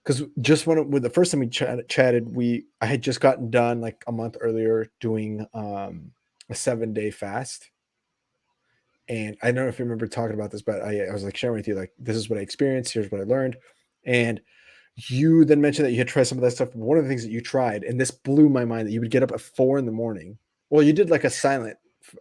because just when the first time we chatted, I had just gotten done like a month earlier doing a 7-day fast. And I don't know if you remember talking about this, but I was like sharing with you, like, this is what I experienced. Here's what I learned. And you then mentioned that you had tried some of that stuff. One of the things that you tried, and this blew my mind, that you would get up at 4 a.m. Well, you did like a silent,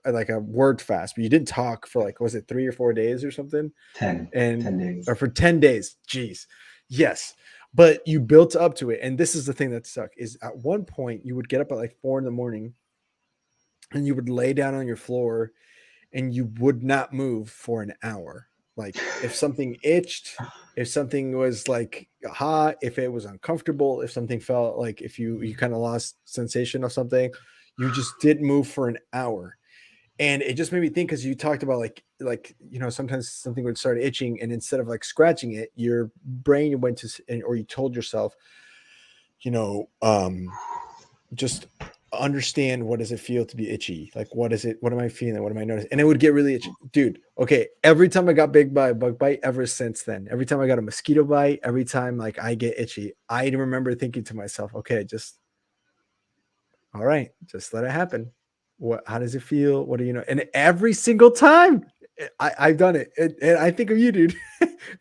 like a word fast, but you didn't talk for like, was it 3 or 4 days or something? 10, And 10 days. or for 10 days. Jeez. Yes. But you built up to it. And this is the thing that stuck is at one point you would get up at like 4 a.m. and you would lay down on your floor and you would not move for an hour. Like if something itched, if something was like hot, if it was uncomfortable, if something felt like if you kind of lost sensation of something, you just didn't move for an hour. And it just made me think because you talked about like sometimes something would start itching and instead of like scratching it, your brain went to or you told yourself, you know, just understand what does it feel to be itchy, like what is it, what am I feeling, what am I noticing, and it would get really itchy, dude. Okay, every time I got big by a bug bite ever since then, every time I got a mosquito bite, every time like I get itchy, I remember thinking to myself, okay, just all right, just let it happen. How does it feel, what do you know? And every single time I've done it, and I think of you, dude.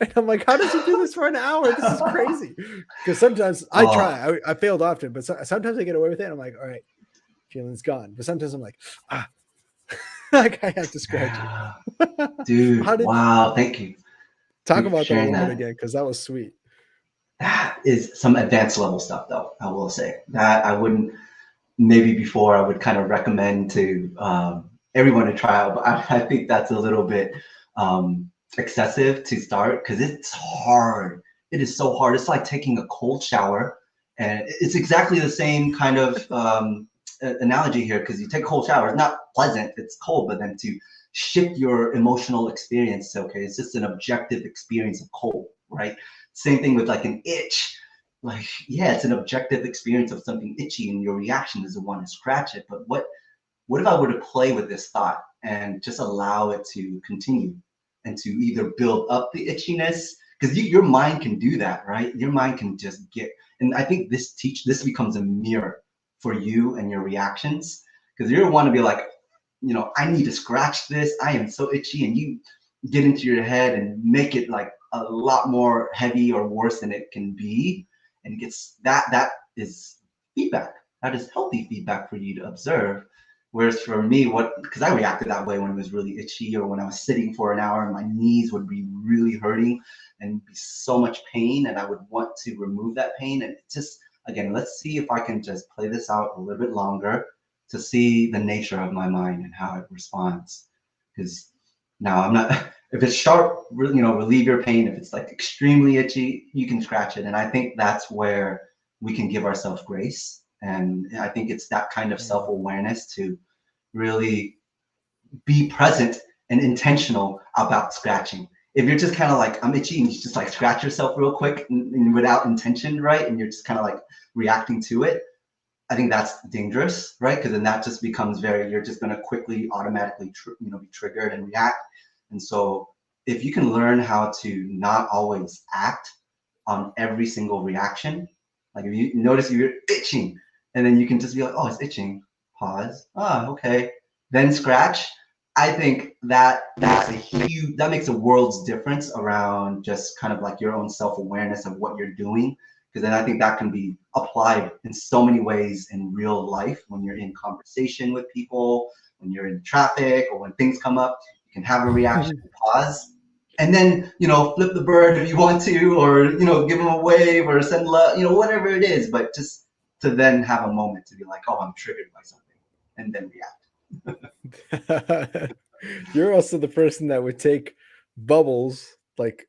And I'm like, how does he do this for an hour? This is crazy. Because sometimes I Oh, try, I failed often, but sometimes I get away with it. I'm like, all right, feeling's gone. But sometimes I'm like, like I have to scratch it. yeah. Dude, How did wow, thank you. talk Thank you for about that a sharing little bit that. again? Because that was sweet. That is some advanced level stuff, though. I will say that I wouldn't. Maybe before I would kind of recommend to everyone to try out, but I think that's a little bit excessive to start because it's hard. It is so hard. It's like taking a cold shower, and it's exactly the same kind of analogy here because you take a cold shower. It's not pleasant. It's cold, but then to shift your emotional experience, okay, it's just an objective experience of cold, right? Same thing with like an itch, like yeah, it's an objective experience of something itchy and your reaction is the one to scratch it. But what if I were to play with this thought and just allow it to continue and to either build up the itchiness, because your mind can do that, right? Your mind can just get, and I think this becomes a mirror for you and your reactions, because you want to be like, I need to scratch this, I am so itchy, and you get into your head and make it like a lot more heavy or worse than it can be, and it gets that is feedback. That is healthy feedback for you to observe. Whereas for me, because I reacted that way when it was really itchy or when I was sitting for an hour and my knees would be really hurting and be so much pain, and I would want to remove that pain. And again, let's see if I can just play this out a little bit longer to see the nature of my mind and how it responds. Because now I'm not, if it's sharp, relieve your pain. If it's like extremely itchy, you can scratch it. And I think that's where we can give ourselves grace. And I think it's that kind of self-awareness to really be present and intentional about scratching. If you're just kind of like, I'm itchy, and you just like scratch yourself real quick and without intention, right? And you're just kind of like reacting to it, I think that's dangerous, right? Because then that just becomes you're just going to quickly, automatically, be triggered and react. And so if you can learn how to not always act on every single reaction, like if you notice you're itching, and then you can just be like, oh, it's itching, pause, okay, then scratch. I think that makes a world's difference around just kind of like your own self-awareness of what you're doing. Because then I think that can be applied in so many ways in real life when you're in conversation with people, when you're in traffic, or when things come up, you can have a reaction, pause, and then, flip the bird if you want to, or, give them a wave or send love, whatever it is, but just to then have a moment to be like, oh, I'm triggered by something, and then react. You're also the person that would take bubbles, like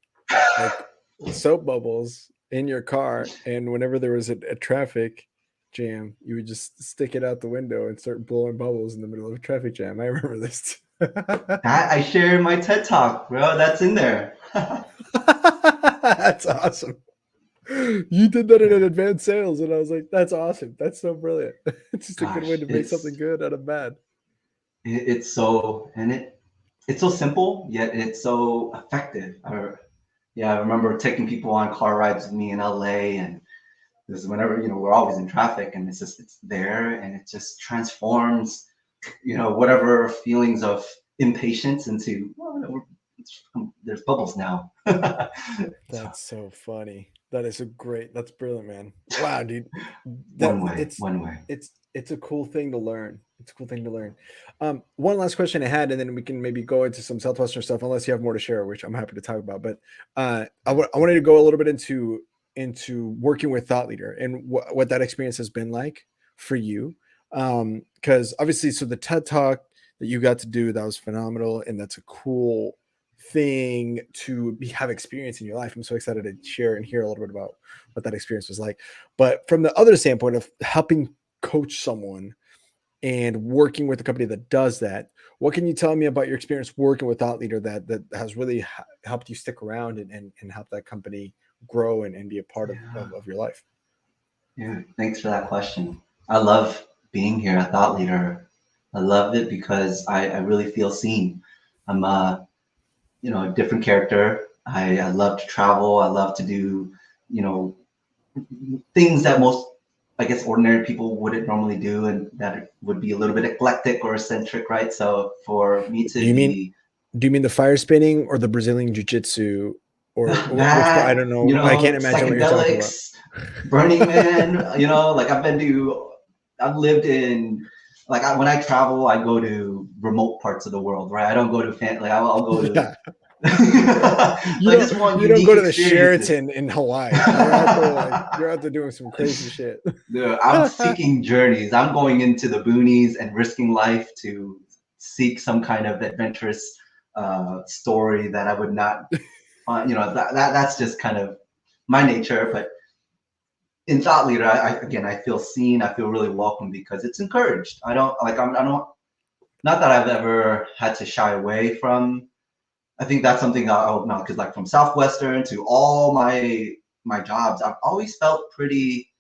soap bubbles in your car, and whenever there was a traffic jam, you would just stick it out the window and start blowing bubbles in the middle of a traffic jam. I remember this. That I share in my TED Talk, bro. That's in there. That's awesome. You did that in an advanced sales, and I was like, that's awesome. That's so brilliant. It's just a good way to make something good out of bad. It's so simple, yet it's so effective. I remember taking people on car rides with me in LA, and this is whenever, we're always in traffic, and it's there, and it just transforms, whatever feelings of impatience into, there's bubbles now. That's so funny. That's brilliant, man. Wow, dude. One way. It's a cool thing to learn. It's a cool thing to learn. One last question I had, and then we can maybe go into some Southwestern stuff, unless you have more to share, which I'm happy to talk about. But I wanted to go a little bit into working with thought leader and what that experience has been like for you. Because obviously, so the TED Talk that you got to do, that was phenomenal, and that's a cool thing to have experience in your life. I'm so excited to share and hear a little bit about what that experience was like. But from the other standpoint of helping coach someone and working with a company that does that, what can you tell me about your experience working with Thought Leader that has really helped you stick around and help that company grow and be a part of your life? Yeah, thanks for that question. I love being here at Thought Leader. I love it because I really feel seen. I'm a different character. I love to travel. I love to do, things that most, I guess, ordinary people wouldn't normally do, and that would be a little bit eclectic or eccentric, right? So for me to do you mean the fire spinning or the Brazilian jiu-jitsu or that, I don't know. I can't imagine what you're talking about. Burning Man, like I've lived in, like when I travel, I go to remote parts of the world, right? I don't go to I'll go to. Yeah. You don't go to the Sheraton in Hawaii. You're out there doing some crazy shit. Yeah, I'm seeking journeys. I'm going into the boonies and risking life to seek some kind of adventurous story that I would not find. That's just kind of my nature. But in Thought Leader, I feel seen. I feel really welcome because it's encouraged. I don't, not that I've ever had to shy away from. I think that's something I'll know, because like from Southwestern to all my jobs, I've always felt pretty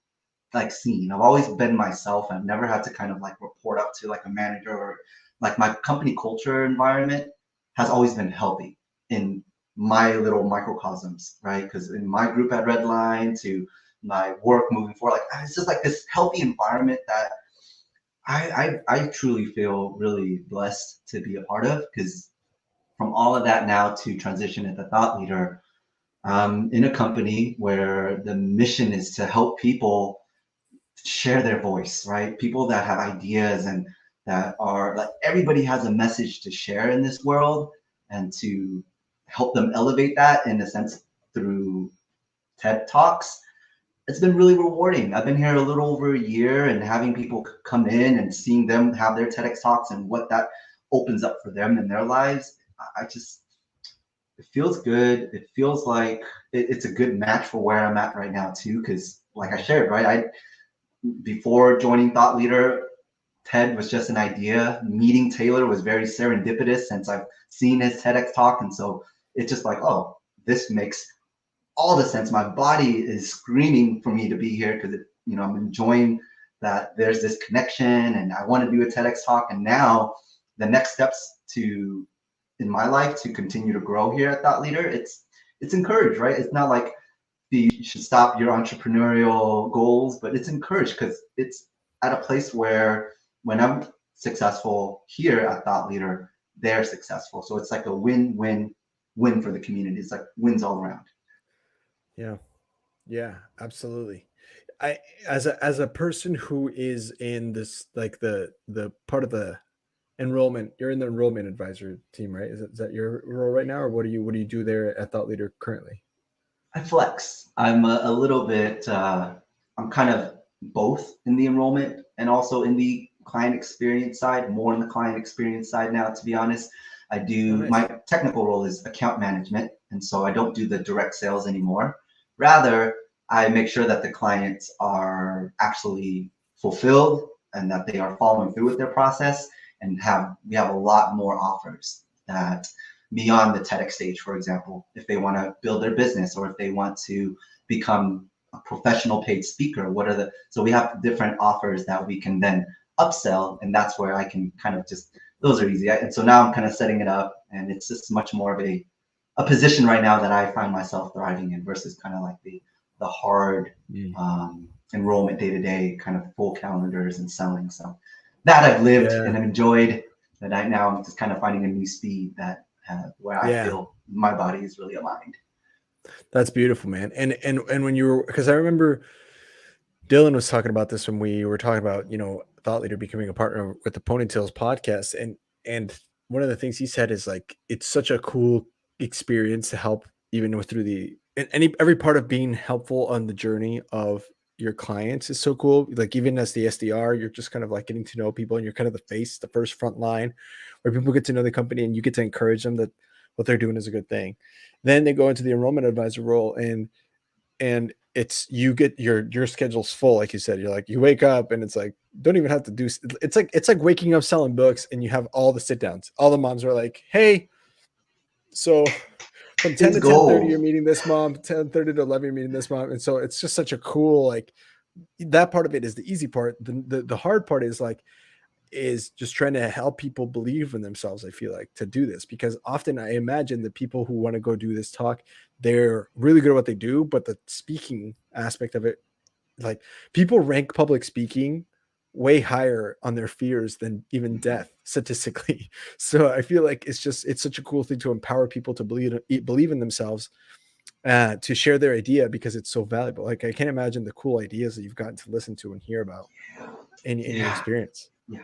like seen. I've always been myself. I've never had to kind of like report up to like a manager, or like my company culture environment has always been healthy in my little microcosms, right? Because in my group at Redline to my work moving forward, like it's just like this healthy environment that I truly feel really blessed to be a part of. Because from all of that now to transition as a thought leader in a company where the mission is to help people share their voice, right? People that have ideas and that are like, everybody has a message to share in this world, and to help them elevate that in a sense through TED Talks. it's been really rewarding. I've been here a little over a year, and having people come in and seeing them have their TEDx talks and what that opens up for them in their lives. I just, it feels good. It feels like it's a good match for where I'm at right now too. Because like I shared, right, I before joining Thought Leader, TED was just an idea. Meeting Taylor was very serendipitous since I've seen his TEDx talk, and so it's just like, oh, this makes all the sense. My body is screaming for me to be here because I'm enjoying that there's this connection, and I want to do a TEDx talk. And now the next steps to in my life to continue to grow here at Thought Leader, it's encouraged, right? It's not like you should stop your entrepreneurial goals, but it's encouraged because it's at a place where when I'm successful here at Thought Leader, they're successful. So it's like a win-win-win for the community. It's like wins all around. Yeah. Yeah, absolutely. I as a person who is in this like the part of the enrollment, you're in the enrollment advisor team, right? Is that your role right now, or what do you do there at Thought Leader currently? I flex. I'm a little bit, I'm kind of both in the enrollment and also in the client experience side, more in the client experience side now, to be honest. Oh, nice. My technical role is account management. And so I don't do the direct sales anymore. Rather, I make sure that the clients are actually fulfilled and that they are following through with their process, and we have a lot more offers that beyond the TEDx stage, for example, if they want to build their business or if they want to become a professional paid speaker, so we have different offers that we can then upsell. And that's where I can kind of just, those are easy. And so now I'm kind of setting it up, and it's just much more of a position right now that I find myself thriving in versus kind of like the hard enrollment day to day kind of full calendars and selling. So that I've lived Yeah. and I've enjoyed. But right now I'm just kind of finding a new speed that where I Yeah. feel my body is really aligned. That's beautiful, man. And when you were, because I remember Dylan was talking about this when we were talking about, Thought Leader becoming a partner with the Ponytails podcast. And one of the things he said is like it's such a cool experience to help even with through the and every part of being helpful on the journey of your clients is so cool. Like even as the SDR, you're just kind of like getting to know people, and you're kind of the face, the first front line where people get to know the company and you get to encourage them that what they're doing is a good thing. Then they go into the enrollment advisor role, and it's you get your schedule's full, like you said. You're like, you wake up and it's like don't even have to do, it's like waking up selling books, and you have all the sit downs. All the moms are like, hey, so from 10 It's to 10:30 gold. you're meeting this mom, 10:30 to 11 you're meeting this mom. And so it's just such a cool, like, that part of it is the easy part. The hard part is just trying to help people believe in themselves. I feel like to do this, because often I imagine the people who want to go do this talk, they're really good at what they do, but the speaking aspect of it, like, people rank public speaking way higher on their fears than even death statistically. So I feel like it's such a cool thing to empower people to believe in themselves, to share their idea, because it's so valuable. Like I can't imagine the cool ideas that you've gotten to listen to and hear about in your Yeah, experience. yeah.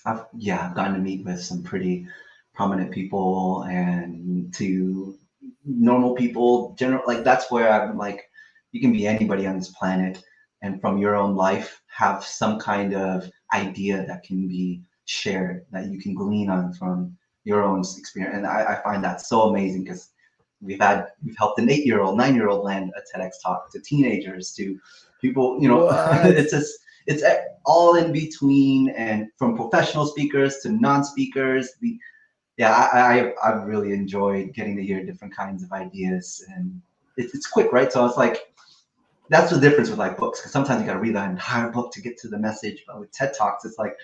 I've gotten to meet with some pretty prominent people and to normal people. General, like that's where I'm like, you can be anybody on this planet, and from your own life have some kind of idea that can be shared that you can glean on from your own experience. And I find that so amazing because we've helped an 8-year-old, 9-year-old land a TEDx talk to teenagers to people. What? It's just it's all in between, and from professional speakers to non-speakers. Yeah, I've really enjoyed getting to hear different kinds of ideas, and it's quick, right? So it's like that's the difference with like books, because sometimes you got to read the entire book to get to the message. But with TED Talks, it's like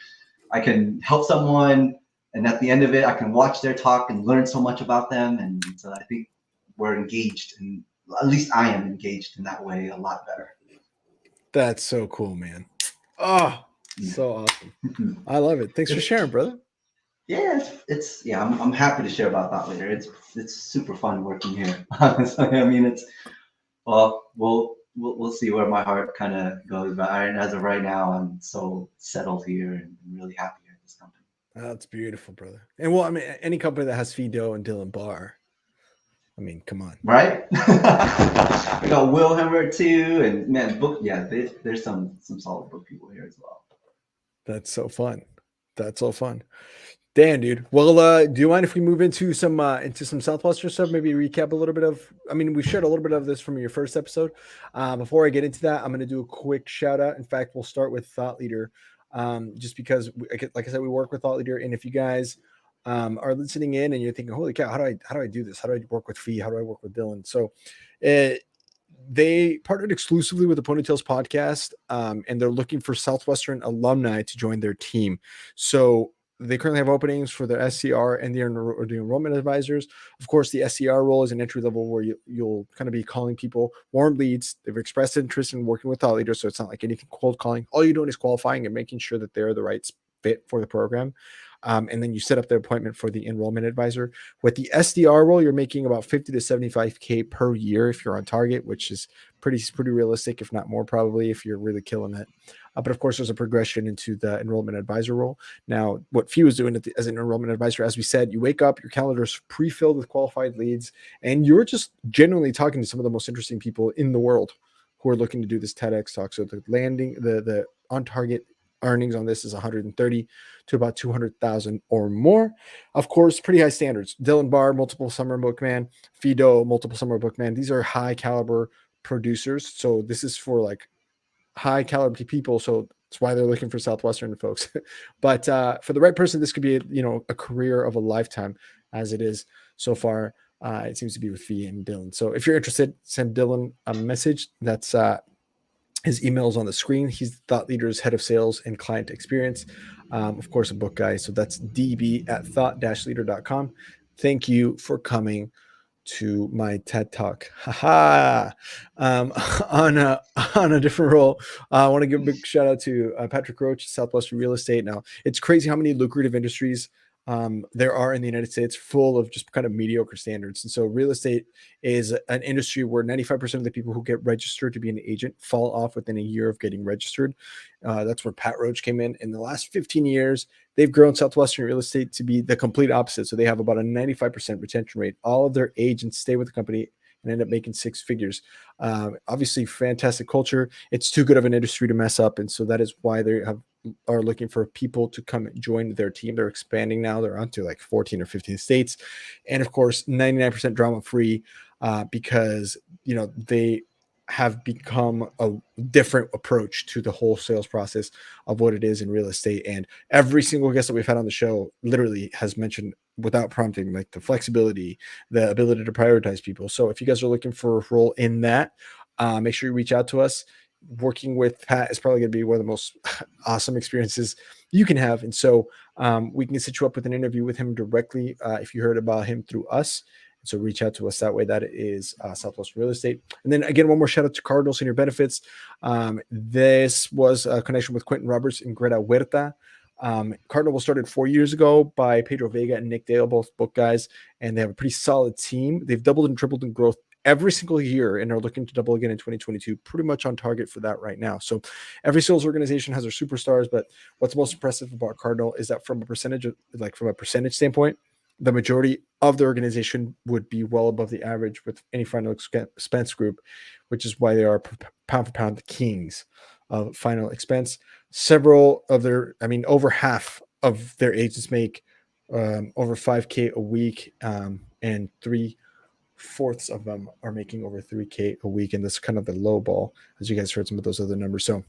I can help someone, and at the end of it, I can watch their talk and learn so much about them. And so I think we're engaged, and at least I am engaged in that way a lot better. That's so cool, man. Oh, Yeah. so awesome. I love it. Thanks for It's sharing, brother. Yeah, it's yeah. I'm happy to share about that later. It's super fun working here. Honestly, I mean, it's well, we'll see where my heart kind of goes. But as of right now, I'm so settled here and really happy here at this company. That's beautiful, brother. And well, I mean, any company that has Fido and Dylan Barr, I mean, come on. Right? We got Will Hemmer too, and man, book. Yeah, there's some solid book people here as well. That's so fun. That's so fun. Damn, dude. Well, do you mind if we move into some Southwestern stuff? Maybe recap a little bit of. I mean, we shared a little bit of this from your first episode. Before I get into that, I'm going to do a quick shout out. In fact, we'll start with Thought Leader, just because, like I said, we work with Thought Leader, and if you guys are listening in and you're thinking, "Holy cow, how do I do this? How do I work with Fee? How do I work with Dylan?" So, uh, they partnered exclusively with the Ponytails podcast, and they're looking for Southwestern alumni to join their team. So they currently have openings for the SCR and the enrollment advisors. Of course, the SCR role is an entry level where you'll kind of be calling people warm leads. They've expressed interest in working with thought leaders, so it's not like anything cold calling. All you're doing is qualifying and making sure that they're the right fit for the program. And then you set up the appointment for the enrollment advisor. With the SDR role, you're making about 50 to 75K per year if you're on target, which is pretty realistic, if not more, probably, if you're really killing it. But of course, there's a progression into the enrollment advisor role. Now, what Fee was doing as an enrollment advisor, as we said, you wake up, your calendar is pre-filled with qualified leads, and you're just genuinely talking to some of the most interesting people in the world who are looking to do this TEDx talk. So the on target earnings on this is 130 to about 200,000 or more. Of course, pretty high standards. Dylan Barr, multiple summer bookman. Fido, multiple summer bookman. These are high caliber producers. So this is for like high caliber people. So that's why they're looking for Southwestern folks. But for the right person, this could be a career of a lifetime, as it is so far. It seems to be with Fee and Dylan. So if you're interested, send Dylan a message. That's his email is on the screen. He's Thought Leader's head of sales and client experience. Of course, a book guy. So that's db@thought-leader.com. Thank you for coming to my TED Talk. Haha. On a different role, I want to give a big shout out to Patrick Roach, Southwestern Real Estate. Now, it's crazy how many lucrative industries there are in the United States, full of just kind of mediocre standards. And so real estate is an industry where 95% of the people who get registered to be an agent fall off within a year of getting registered. That's where Pat Roach came in. In the last 15 years, they've grown Southwestern Real Estate to be the complete opposite. So they have about a 95% retention rate. All of their agents stay with the company and end up making six figures. Obviously, fantastic culture. It's too good of an industry to mess up. And so that is why they are looking for people to come join their team. They're expanding now. They're onto like 14 or 15 states. And of course, 99% drama free because, they have become a different approach to the whole sales process of what it is in real estate. And every single guest that we've had on the show literally has mentioned without prompting, like the flexibility, the ability to prioritize people. So if you guys are looking for a role in that, make sure you reach out to us. Working with Pat is probably going to be one of the most awesome experiences you can have. And so we can set you up with an interview with him directly if you heard about him through us. So reach out to us that way. That is Southwest Real Estate. And then again, one more shout out to Cardinal Senior Benefits. This was a connection with Quentin Roberts and Greta Huerta. Cardinal was started 4 years ago by Pedro Vega and Nick Dale, both book guys, and they have a pretty solid team. They've doubled and tripled in growth every single year and are looking to double again in 2022, pretty much on target for that right now. So every sales organization has their superstars, but what's most impressive about Cardinal is that from a percentage standpoint, the majority of the organization would be well above the average with any final expense group, which is why they are pound for pound the kings of final expense. Over half of their agents make over 5K a week, and 3/4 of them are making over 3K a week. And that's kind of the low ball, as you guys heard some of those other numbers. So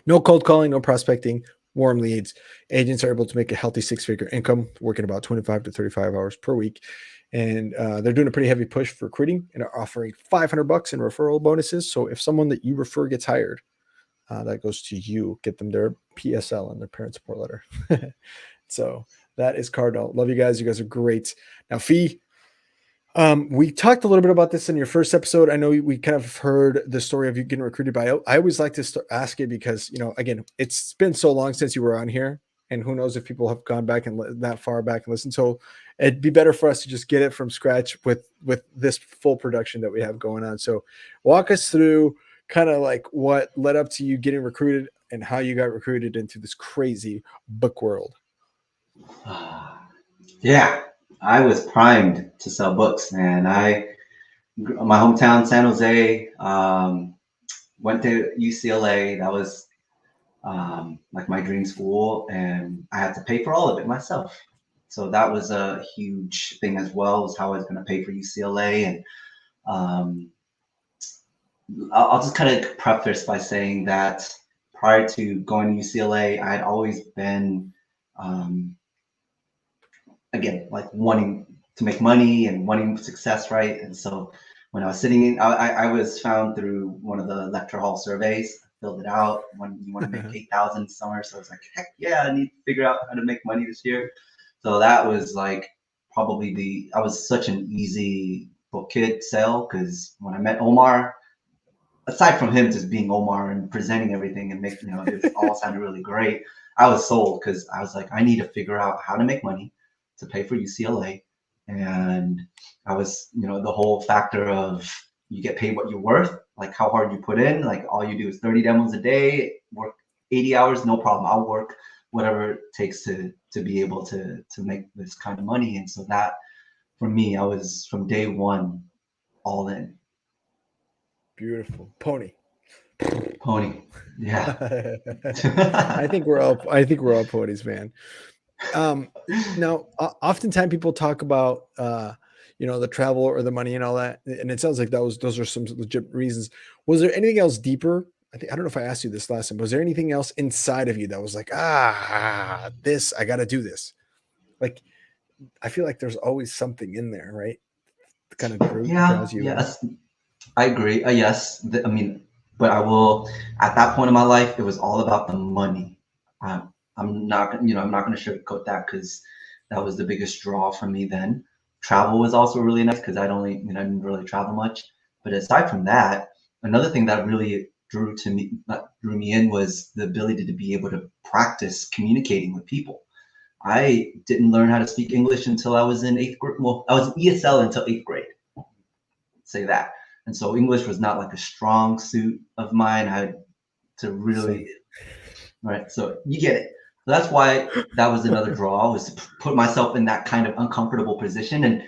no cold calling, no prospecting, warm leads. Agents are able to make a healthy six-figure income, working about 25 to 35 hours per week. And they're doing a pretty heavy push for recruiting and are offering $500 in referral bonuses. So if someone that you refer gets hired, that goes to you. Get them their PSL and their parent support letter. So that is Cardinal. Love you guys. You guys are great. Now, Fee, we talked a little bit about this in your first episode. I know we kind of heard the story of you getting recruited by. I always like to ask it because, again, it's been so long since you were on here, and who knows if people have gone back and that far back and listened. So it'd be better for us to just get it from scratch with this full production that we have going on. So walk us through kind of like what led up to you getting recruited and how you got recruited into this crazy book world. Yeah. I was primed to sell books, man. My hometown, San Jose, went to UCLA. That was like my dream school, and I had to pay for all of it myself. So that was a huge thing as well, was how I was going to pay for UCLA. And um, I'll just kind of preface by saying that prior to going to UCLA, I had always been, um, again, like wanting to make money and wanting success, right? And so when I was sitting in, I was found through one of the lecture hall surveys, filled it out. When you want to make 8,000 summer, so I was like, heck yeah, I need to figure out how to make money this year. So that was like probably I was such an easy book kid sell, because when I met Omar, aside from him just being Omar and presenting everything and making, it all sounded really great, I was sold, because I was like, I need to figure out how to make money to pay for UCLA. And I was, the whole factor of you get paid what you're worth, like how hard you put in, like all you do is 30 demos a day, work 80 hours, no problem. I'll work whatever it takes to be able to make this kind of money. And so that, for me, I was from day one all in. Beautiful. Pony. Yeah. I think we're all ponies, man. Now, oftentimes people talk about the travel or the money and all that, and it sounds like those are some legit reasons. Was there anything else deeper? I don't know if I asked you this last time. Was there anything else inside of you that was like, this, I got to do this? Like, I feel like there's always something in there, right? Kind of draws you in. I agree. Yes. But I will, at that point in my life, it was all about the money. I'm not going to sugarcoat that, because that was the biggest draw for me then. Travel was also really nice, because I didn't really travel much. But aside from that, another thing that really drew me in was the ability to be able to practice communicating with people. I didn't learn how to speak English until I was in 8th grade. Well, I was in ESL until 8th grade. Say that. And so English was not like a strong suit of mine. I had to really, right? So you get it. So that's why that was another draw, was to put myself in that kind of uncomfortable position. And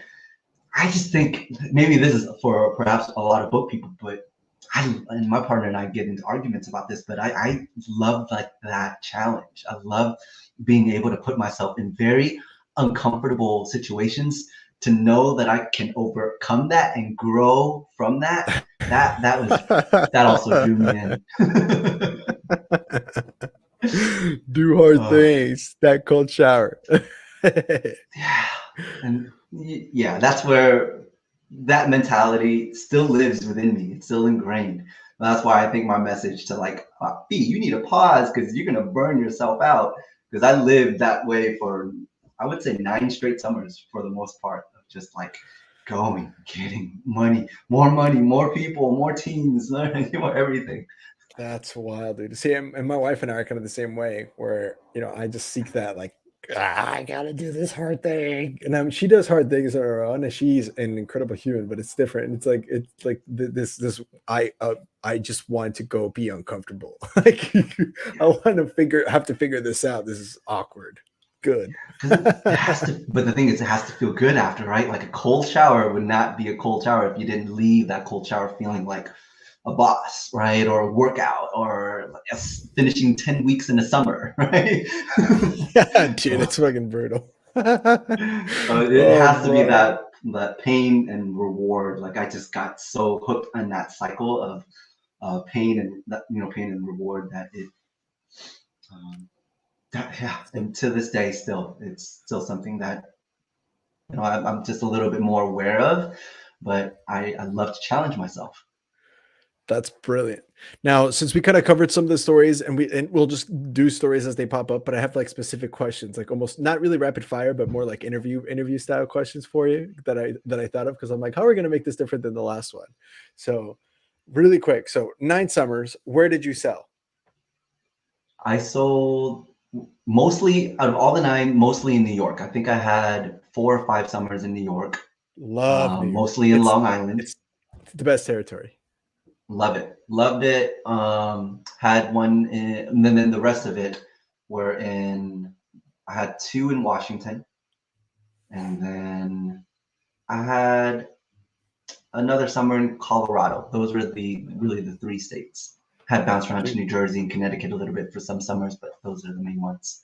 I just think maybe this is for perhaps a lot of book people, but and my partner and I get into arguments about this, but I love like that challenge. I love being able to put myself in very uncomfortable situations, to know that I can overcome that and grow from that. That also drew me in. Do hard things. That cold shower. Yeah. And yeah, that's where that mentality still lives within me. It's still ingrained. And that's why I think my message to like, B, you need to pause, because you're going to burn yourself out. Because I lived that way for, I would say, 9 straight summers for the most part, of just like going, getting money, more people, more teams, everything. That's wild, dude. See, and my wife and I are kind of the same way, where I just seek that, like, I gotta do this hard thing, and she does hard things on her own, and she's an incredible human, but it's different. It's like this. I just want to go be uncomfortable. Like, I want to have to figure this out. This is awkward. Good. But the thing is, it has to feel good after, right? Like a cold shower would not be a cold shower if you didn't leave that cold shower feeling like a boss, right? Or a workout, or like finishing 10 weeks in the summer, right? Yeah, dude, it's fucking brutal. It has to be that pain and reward. Like, I just got so hooked on that cycle of pain and pain and reward, that it and to this day, it's still something that I'm just a little bit more aware of, but I love to challenge myself. That's brilliant. Now, since we kind of covered some of the stories, and we'll just do stories as they pop up, but I have like specific questions, like almost not really rapid fire, but more like interview style questions for you that I thought of, because I'm like, how are we going to make this different than the last one? So, really quick. So, 9 summers. Where did you sell? I sold mostly, out of all the 9, mostly in New York. I think I had 4 or 5 summers in New York. Love New York. Mostly in Long Island. It's the best territory. Love it. Loved it. Had one and then the rest of it were I had 2 in Washington, And then I had another summer in Colorado. Those were really the three states. Had bounced around to New Jersey and Connecticut a little bit for some summers, but those are the main ones.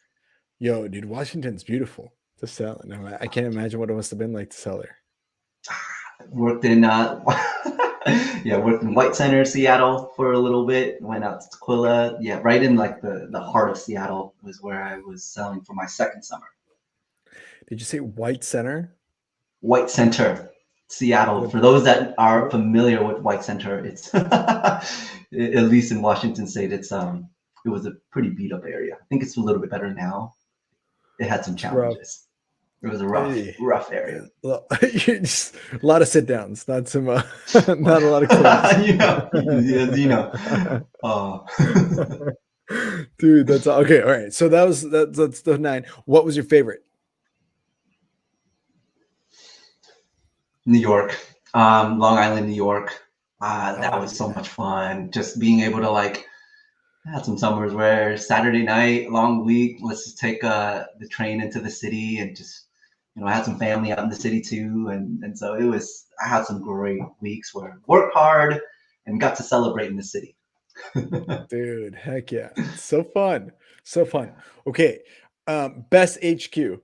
Yo, dude, Washington's beautiful to sell. No, I can't imagine what it must have been like to sell there. Worked in worked in White Center, Seattle for a little bit. Went out to Tequila. Yeah, right in like the heart of Seattle was where I was selling for my second summer. Did you say White Center? White Center, Seattle. For those that are familiar with White Center, it's at least in Washington State, it was a pretty beat up area. I think it's a little bit better now. It had some challenges. It was a rough area. Just a lot of sit downs, not some, not a lot of clothes. Dude, that's okay. All right, so that's the 9. What was your favorite? New York, Long Island, New York. That was so much fun. Just being able to I had some summers where Saturday night, long week, let's just take the train into the city and just, I had some family out in the city too. And so I had some great weeks where I worked hard and got to celebrate in the city. Dude, heck yeah. So fun. So fun. Okay. Best HQ.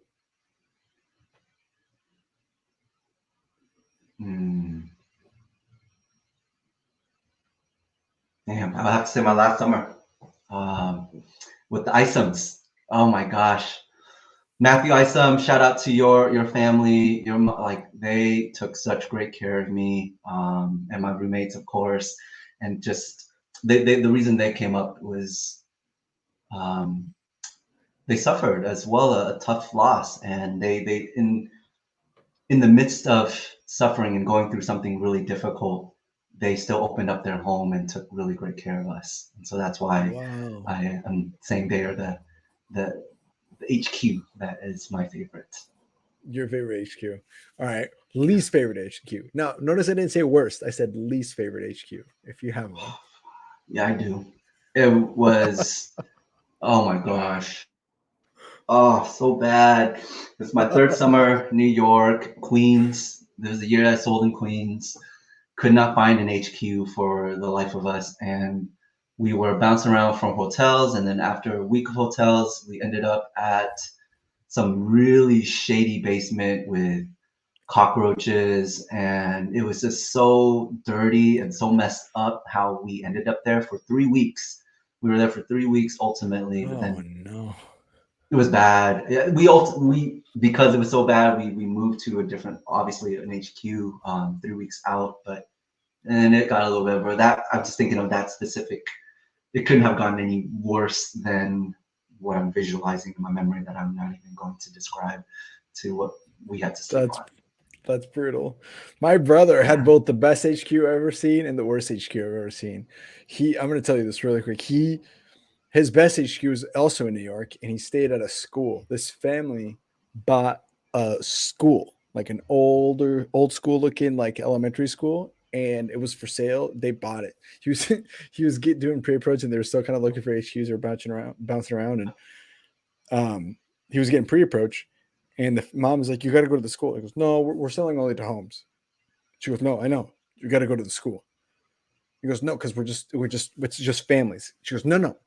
Damn, I'll have to say my last summer with the Isums. Oh my gosh. Matthew Isom, shout out to your family. They took such great care of me, and my roommates, of course. And just the reason they came up was they suffered as well a tough loss, and they in the midst of suffering and going through something really difficult, they still opened up their home and took really great care of us. And so that's why I am saying they are the HQ that is my favorite. Your favorite HQ. All right. Least favorite HQ. Now, notice I didn't say worst. I said least favorite HQ, if you have one. Yeah, I do. It was, oh my gosh. Oh, so bad. It's my third summer, New York, Queens. There was a year I sold in Queens. Could not find an HQ for the life of us. And we were bouncing around from hotels. And then after a week of hotels, we ended up at some really shady basement with cockroaches. And it was just so dirty and so messed up how we ended up there for 3 weeks. We were there for 3 weeks ultimately. But then no. It was bad. We because it was so bad, we moved to a different, obviously an HQ 3 weeks out, and it got a little bit over that. I'm just thinking of that specific. It couldn't have gotten any worse than what I'm visualizing in my memory that I'm not even going to describe to what we had to sleep on. That's brutal. My brother had both the best HQ I've ever seen and the worst HQ I've ever seen. I'm going to tell you this really quick. His best HQ was also in New York, and he stayed at a school. This family bought a school, like an old school looking like elementary school, and it was for sale. They bought it. He was doing pre-approach, and they were still kind of looking for HQs or bouncing around, and he was getting pre-approach, and the mom was like, "You got to go to the school." He goes, "No, we're selling only to homes." She goes, "No, I know. You got to go to the school." He goes, "No, because it's just families." She goes, "No.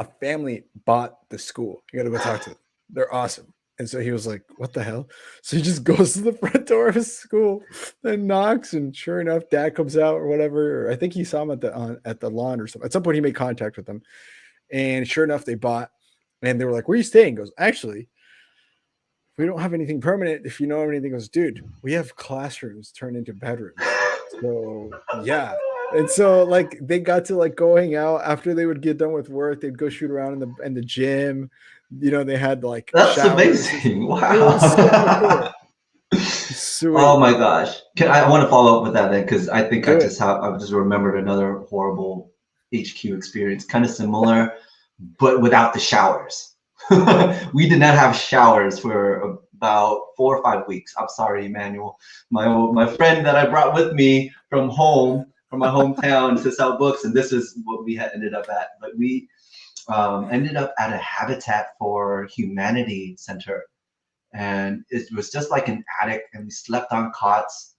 A family bought the school. You got to go talk to them. They're awesome." And so he was like, "What the hell?" So he just goes to the front door of his school and knocks, and sure enough, dad comes out or whatever. Or I think he saw him at the lawn or something. At some point, he made contact with them, and sure enough, they bought. And they were like, "Where are you staying?" He goes, "Actually, we don't have anything permanent. If you know anything," he goes, "Dude, we have classrooms turned into bedrooms." So yeah. And so they got to go hang out after they would get done with work. They'd go shoot around in the gym. They had that's showers. Amazing. Wow. So cool. Sweet. Oh my gosh. I want to follow up with that then, because I think I just remembered another horrible HQ experience, kind of similar, but without the showers. We did not have showers for about 4 or 5 weeks. I'm sorry, Emmanuel. My friend that I brought with me from my hometown to sell books, and this is what we had ended up at. But we ended up at a Habitat for Humanity center, and it was just like an attic, and we slept on cots.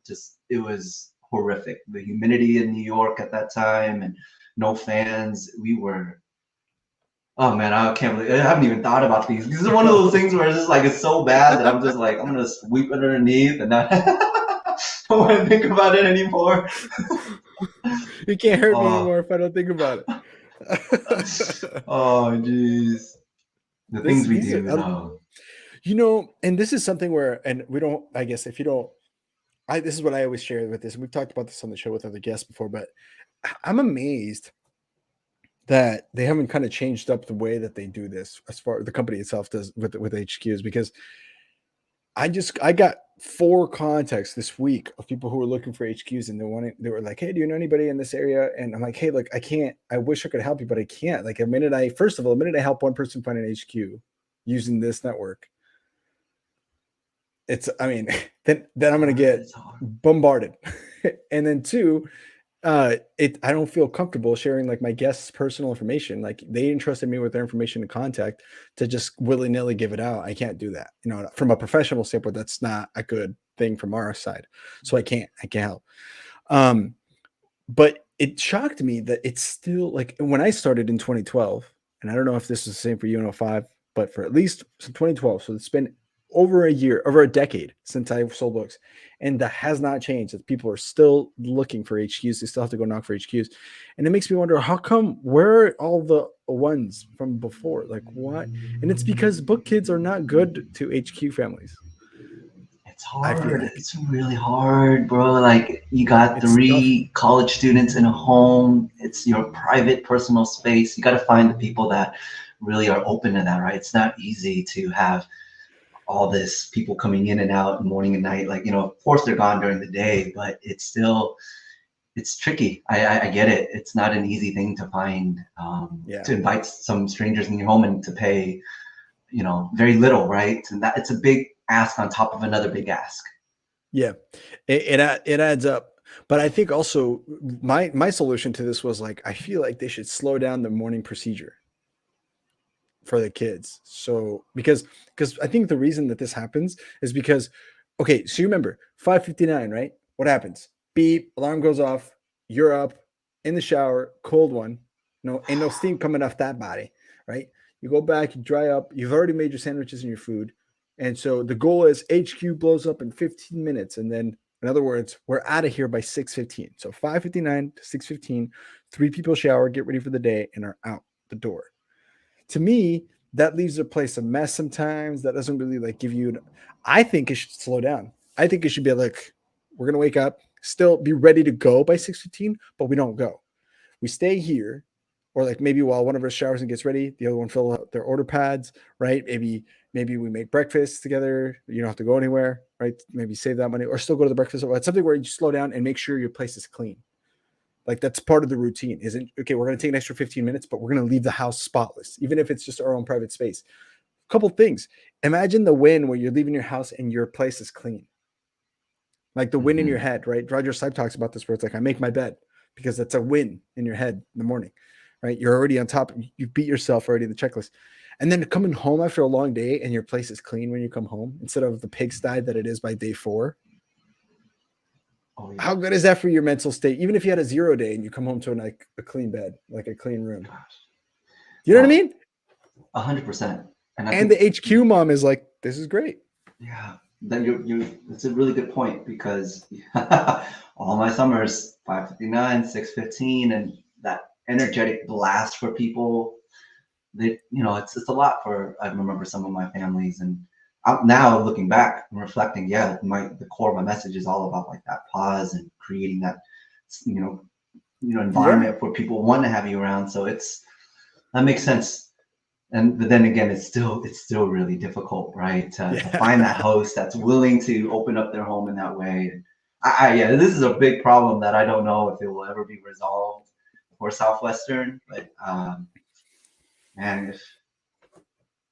It was horrific. The humidity in New York at that time, and no fans. Oh man, I can't believe I haven't even thought about these. These are one of those things where it's just like it's so bad that I'm just like I'm gonna sweep it underneath and not don't want to think about it anymore. You can't hurt me anymore if I don't think about it. Oh jeez, the things we do though. And this is something where, and we don't. I guess if you don't, this is what I always share with this. And we've talked about this on the show with other guests before, but I'm amazed that they haven't kind of changed up the way that they do this as far as the company itself does with HQs, because I got 4 contacts this week of people who were looking for HQs, and they were like, hey, do you know anybody in this area? And I'm like, hey, look, I wish I could help you, but I can't. Like the minute I help one person find an HQ using this network, then I'm going to get bombarded. And then 2, I don't feel comfortable sharing like my guests' personal information. Like they entrusted me with their information and contact to just willy-nilly give it out. I can't do that. From a professional standpoint, that's not a good thing from our side. So I can't help. But it shocked me that it's still like when I started in 2012, and I don't know if this is the same for you in 05, but for at least 2012. So it's been over a decade since I sold books, and that has not changed. That people are still looking for HQs. They still have to go knock for HQs, and it makes me wonder, how come, where are all the ones from before? Like what? And it's because book kids are not good to HQ families. It's hard. It's really hard, bro. Like you got 3 college students in a home. It's your private personal space. You got to find the people that really are open to that, right? It's not easy to have all this people coming in and out morning and night. Like, of course they're gone during the day, but it's tricky. I get it. It's not an easy thing to find, to invite some strangers in your home and to pay, very little, right? And that it's a big ask on top of another big ask. Yeah, it adds up. But I think also my solution to this was like, I feel like they should slow down the morning procedure for the kids. So because I think the reason that this happens is because, okay, so you remember 5:59, right? What happens? Beep, alarm goes off. You're up in the shower, cold one. Ain't no steam coming off that body, right? You go back, you dry up. You've already made your sandwiches and your food. And so the goal is HQ blows up in 15 minutes. And then, in other words, we're out of here by 6:15. So 5:59 to 6:15, 3 people shower, get ready for the day, and are out the door. To me, that leaves the place a mess sometimes. That doesn't really like give you. I think it should slow down. I think it should be like, we're going to wake up, still be ready to go by 6:15, but we don't go. We stay here, or like maybe while one of us showers and gets ready, the other one fill out their order pads, right? Maybe we make breakfast together. You don't have to go anywhere, right? Maybe save that money, or still go to the breakfast. Or something where you slow down and make sure your place is clean. Like that's part of the routine. Isn't okay? We're going to take an extra 15 minutes, but we're going to leave the house spotless, even if it's just our own private space. A couple things. Imagine the win where you're leaving your house and your place is clean. Like the win in your head, right? Roger Stipe talks about this, where it's like, I make my bed, because that's a win in your head in the morning, right? You're already on top. You beat yourself already in the checklist. And then coming home after a long day and your place is clean when you come home, instead of the pigsty that it is by day 4. Oh, yeah. How good is that for your mental state? Even if you had a 0 day and you come home to a clean bed, like a clean room. Gosh. You know what I mean? 100%. And the HQ mom is like, this is great. Yeah. Then it's a really good point, because all my summers, 5:59, 6:15, and that energetic blast for people, it's a lot for, I remember some of my families, and now looking back and reflecting, the core of my message is all about like that pause and creating that, environment where people want to have you around. So that makes sense. But then again, it's still really difficult, right? To find that host that's willing to open up their home in that way. This is a big problem that I don't know if it will ever be resolved for Southwestern, but man,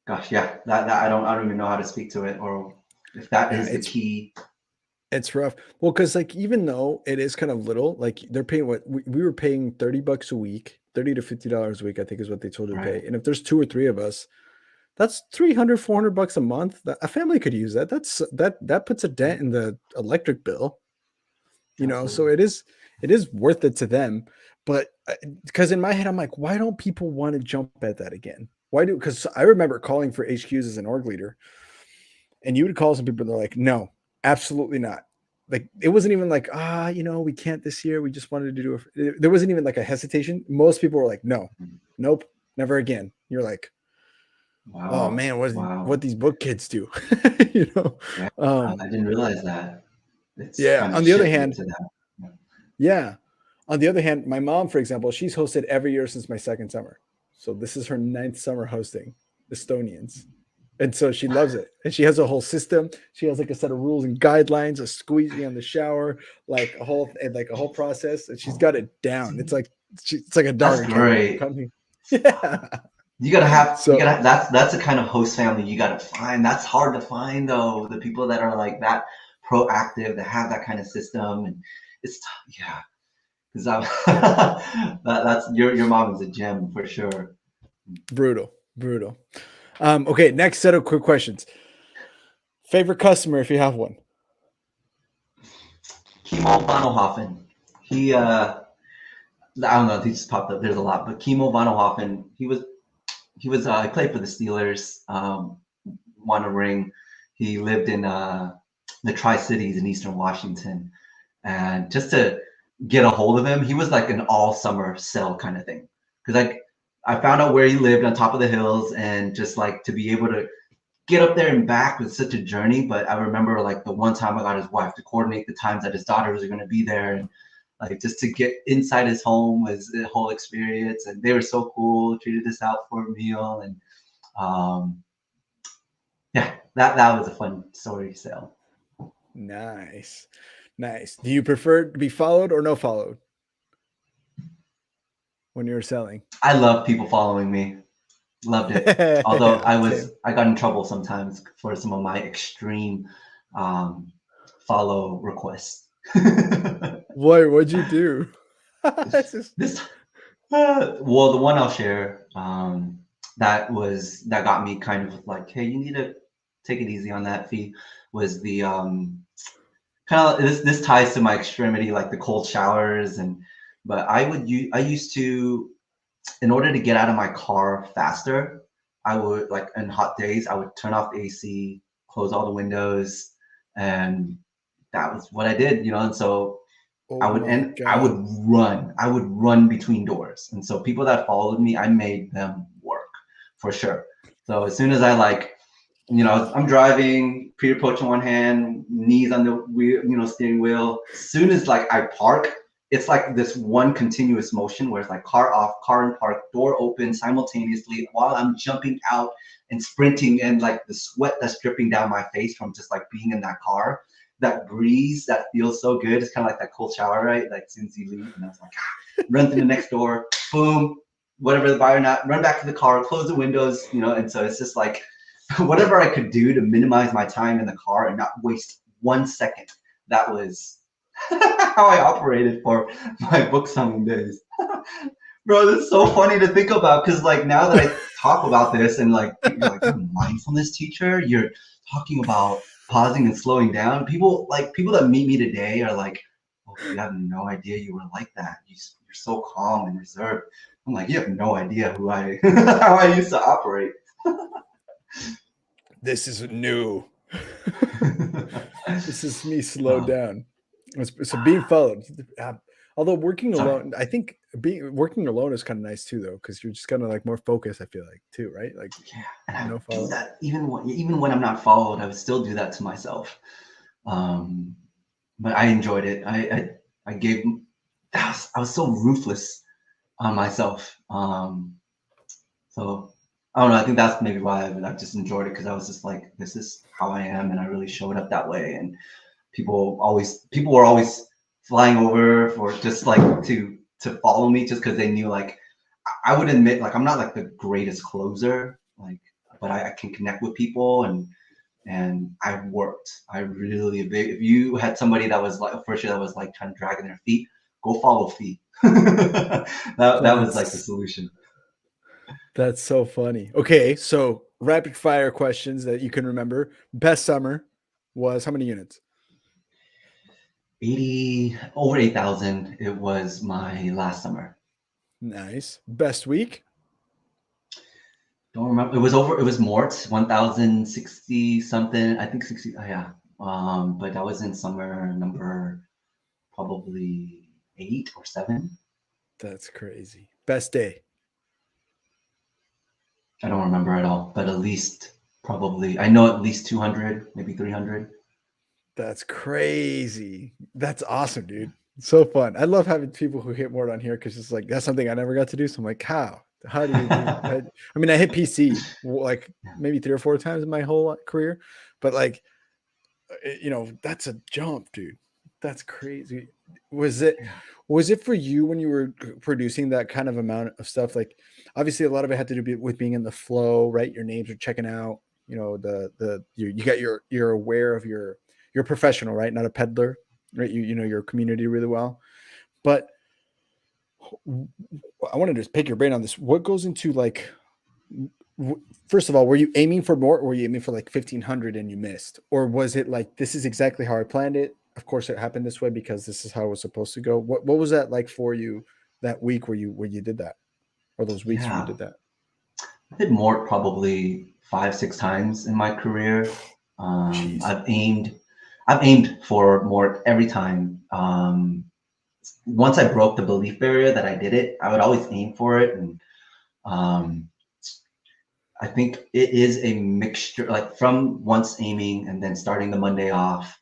that I don't even know how to speak to it, or if that is the key. It's rough. Well, because like, even though it is kind of little, like they're paying what we were paying $30 a week, $30 to $50 a week, I think is what they told you to pay. And if there's 2 or 3 of us, That's 300, $400 a month. A family could use that. That puts a dent in the electric bill, so Absolutely. it is worth it to them. But because in my head, I'm like, why don't people want to jump at that again? Because I remember calling for HQs as an org leader, and you would call some people, they're like, no, absolutely not. Like, it wasn't even like, we can't this year. We just wanted to do it. There wasn't even like a hesitation. Most people were like, no, nope, never again. You're like, oh Wow. man, Wow. what these book kids do, Yeah, Um, I didn't realize that. It's yeah. kind of On the other shifted hand, to that. Yeah. yeah. On the other hand, my mom, for example, she's hosted every year since my second summer. So this is her ninth summer hosting Estonians. And so she loves it. And she has a whole system. She has like a set of rules and guidelines, a squeegee on the shower, like a whole process. And she's got it down. It's like a dog That's academy. great. Yeah. You So gotta, that's the kind of host family you gotta find. That's hard to find though. The people that are like that proactive, that have that kind of system. And yeah, because that's your mom is a gem for sure. brutal, brutal. Okay, next set of quick questions. Favorite customer, if you have one. Kimo Vanhoffen. I don't know, he just popped up. There's a lot, but Kimo Vanhoffen, he played for the Steelers, won a ring. He lived in the Tri-Cities in Eastern Washington. And just to get a hold of him, he was like an all summer sell kind of thing. Because I found out where he lived on top of the hills, and just like to be able to get up there and back was such a journey. But I remember like the one time I got his wife to coordinate the times that his daughters were going to be there, and like just to get inside his home was the whole experience. And they were so cool, treated us out for a meal, and um, yeah, that was a fun story to sell. Nice. Nice. Do you prefer to be followed or no followed when you're selling? I love people following me. Loved it. Although Same. I got in trouble sometimes for some of my extreme um, follow requests. What'd you do? This well, the one I'll share, that got me kind of like, hey, you need to take it easy on that fee, was the kind of this ties to my extremity, like the cold showers. And but I used to, in order to get out of my car faster, I would, like in hot days, I would turn off the AC, close all the windows, and that was what I did, And so Oh my I would God. run between doors. And so people that followed me, I made them work for sure. So as soon as I like, I'm driving, pre-approach in one hand, knees on the wheel, steering wheel. As soon as like I park, it's like this one continuous motion where it's like car off, car in park, door open simultaneously while I'm jumping out and sprinting, and like the sweat that's dripping down my face from just like being in that car. That breeze that feels so good. It's kind of like that cold shower, right? Like as soon as you leave, and I was like, run through the next door, boom, whatever the buy or not, run back to the car, close the windows, and so it's just like whatever I could do to minimize my time in the car and not waste 1 second. That was how I operated for my book selling days. Bro, that's so funny to think about, because like now that I talk about this and like people are like, you're a mindfulness teacher, you're talking about pausing and slowing down. People that meet me today are like, oh, you have no idea you were like that. You're so calm and reserved. I'm like, you have no idea who I how I used to operate. This is new. This is me slowed Oh, down. So being followed. Although working sorry. alone, I think working alone is kind of nice too, though, because you're just kind of like more focused. I feel like too, right? Like Yeah, and I no would do follow. that even when I'm not followed. I would still do that to myself. Um, but I enjoyed it. I gave. I was so ruthless on myself. So I don't know. I think that's maybe why I've just enjoyed it, because I was just like, this is how I am, and I really showed up that way. And people were always flying over for just like to follow me, just because they knew, like, I would admit, like, I'm not like the greatest closer, like, but I can connect with people, and I worked. I really, if you had somebody that was like first year that was like trying to drag in their feet, go follow feet. That was like the That's solution. That's so funny. Okay, so rapid fire questions that you can remember. Best summer was how many units? over 8,000. It was my last summer. Nice. Best week? Don't remember. It was Mort, 1,060 something. I think 60. Oh, yeah. But that was in summer number probably 8 or 7. That's crazy. Best day? I don't remember at all, but at least probably I know at least 200, maybe 300. That's crazy. That's awesome, dude. So fun. I love having people who hit more on here because it's like that's something I never got to do. So I'm like, how? How do you do? I mean, I hit PC like maybe 3 or 4 times in my whole career, but like, that's a jump, dude. That's crazy. Was it Yeah. was it for you when you were producing that kind of amount of stuff? Like, obviously, a lot of it had to do with being in the flow, right? Your names are checking out. You got you're aware of you're a professional, right? Not a peddler, right? You know your community really well. But I wanted to just pick your brain on this. What goes into like first of all, were you aiming for more, or were you aiming for like 1,500 and you missed, or was it like this is exactly how I planned it? Of course, it happened this way because this is how it was supposed to go. What was that like for you that week where you did that, or those weeks where you Yeah. did that? I did Mort probably 5, 6 times in my career. Jeez. I've aimed for Mort every time. Once I broke the belief barrier that I did it, I would always aim for it. And um, I think it is a mixture, like from once aiming and then starting the Monday off.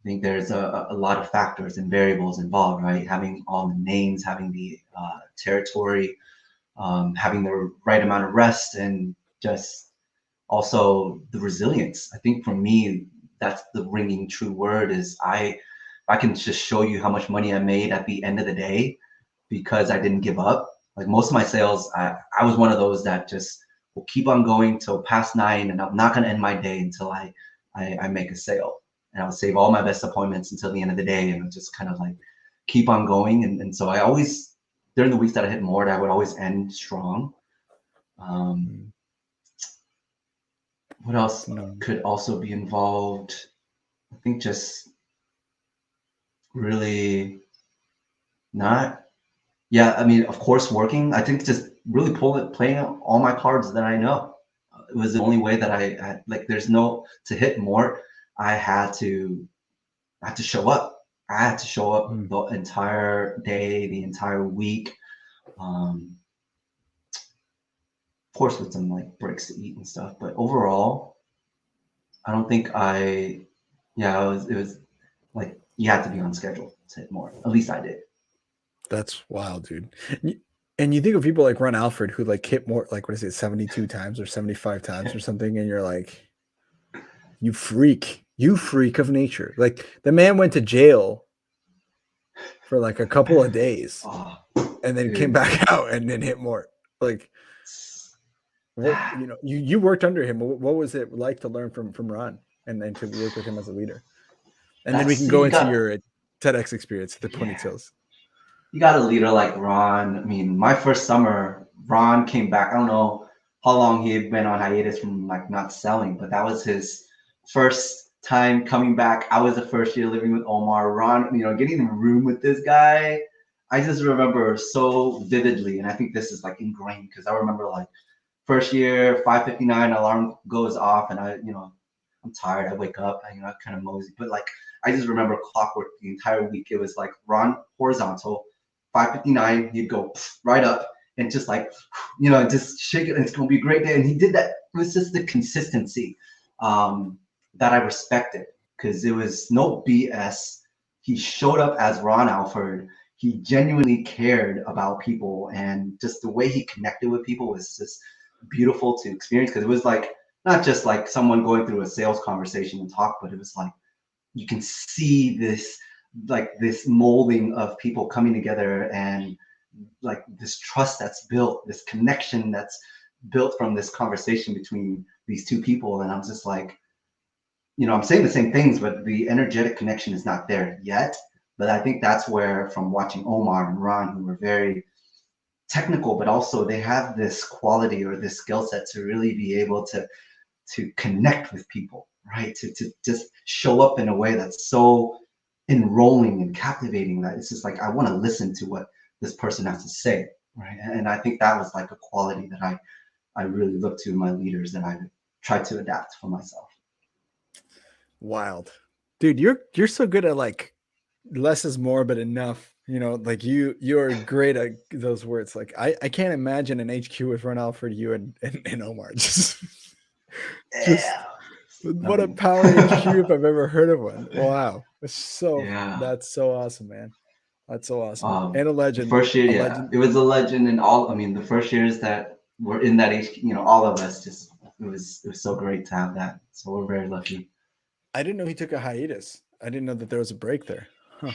I think there's a lot of factors and variables involved, right? Having all the names, having the territory, having the right amount of rest, and just also the resilience. I think for me, that's the ringing true word is I can just show you how much money I made at the end of the day because I didn't give up. Like most of my sales, I was one of those that just will keep on going till past 9, and I'm not gonna end my day until I make a sale. And I'll save all my best appointments until the end of the day, and I'll just kind of like keep on going. And so I always, during the weeks that I hit more, I would always end strong. Um, Mm, what else no. could also be involved? I think just really not. Yeah, I mean, of course, working. I think just really playing out all my cards that I know. It was the only way that I like. There's no to hit more. I had to I had to show up. I had to show up Mm, the entire day, the entire week. Um, of course, with some like breaks to eat and stuff. But overall, I don't think I. Yeah, it was like you had to be on schedule to hit more. At least I did. that's wild, dude. And you think of people like Ron Alfred who like hit more, like what is it, 72 times or 75 times or something, and you're like, you freak of nature. Like the man went to jail for like a couple of days Oh, and then came dude. back out and then hit more. Like what you worked under him. What was it like to learn from Ron and to work with him as a leader? And then we That's can go you into got. your TEDx experience at the Yeah. ponytails. You got a leader like Ron. I mean, my first summer, Ron came back. I don't know how long he had been on hiatus from like not selling, but that was his first time coming back. I was the first year living with Omar. Ron, getting in a room with this guy, I just remember so vividly. And I think this is like ingrained because I remember like first year, 5:59, alarm goes off, and I'm tired. I wake up, I kind of mosey, but like I just remember clockwork the entire week. It was like Ron horizontal, 5:59, he'd go right up and just like, just shake it. And it's gonna be a great day. And he did that. It was just the consistency that I respected because it was no BS. He showed up as Ron Alford. He genuinely cared about people, and just the way he connected with people was just beautiful to experience because it was like not just like someone going through a sales conversation and talk, but it was like you can see this molding of people coming together and like this trust that's built, this connection that's built from this conversation between these two people. And I'm just like, I'm saying the same things, but the energetic connection is not there yet. But I think that's where, from watching Omar and Ron, who were very technical, but also they have this quality or this skill set to really be able to connect with people, right? To just show up in a way that's so enrolling and captivating that it's just like I want to listen to what this person has to say, right? And I think that was like a quality that I really look to in my leaders that I tried to adapt for myself. Wild. Dude, you're so good at like less is more, but enough. Like you're great at those words. Like I can't imagine an HQ with Ron Alfred, you and Omar. Just Yeah. what a power HQ if I've ever heard of one. Wow. Yeah. That's so awesome, man. That's so awesome. And a The legend. first year, A yeah, legend. it was a legend, and all. I mean, the first years that were in that HQ, all of us just it was so great to have that. So we're very lucky. I didn't know he took a hiatus. I didn't know that there was a break there. Huh.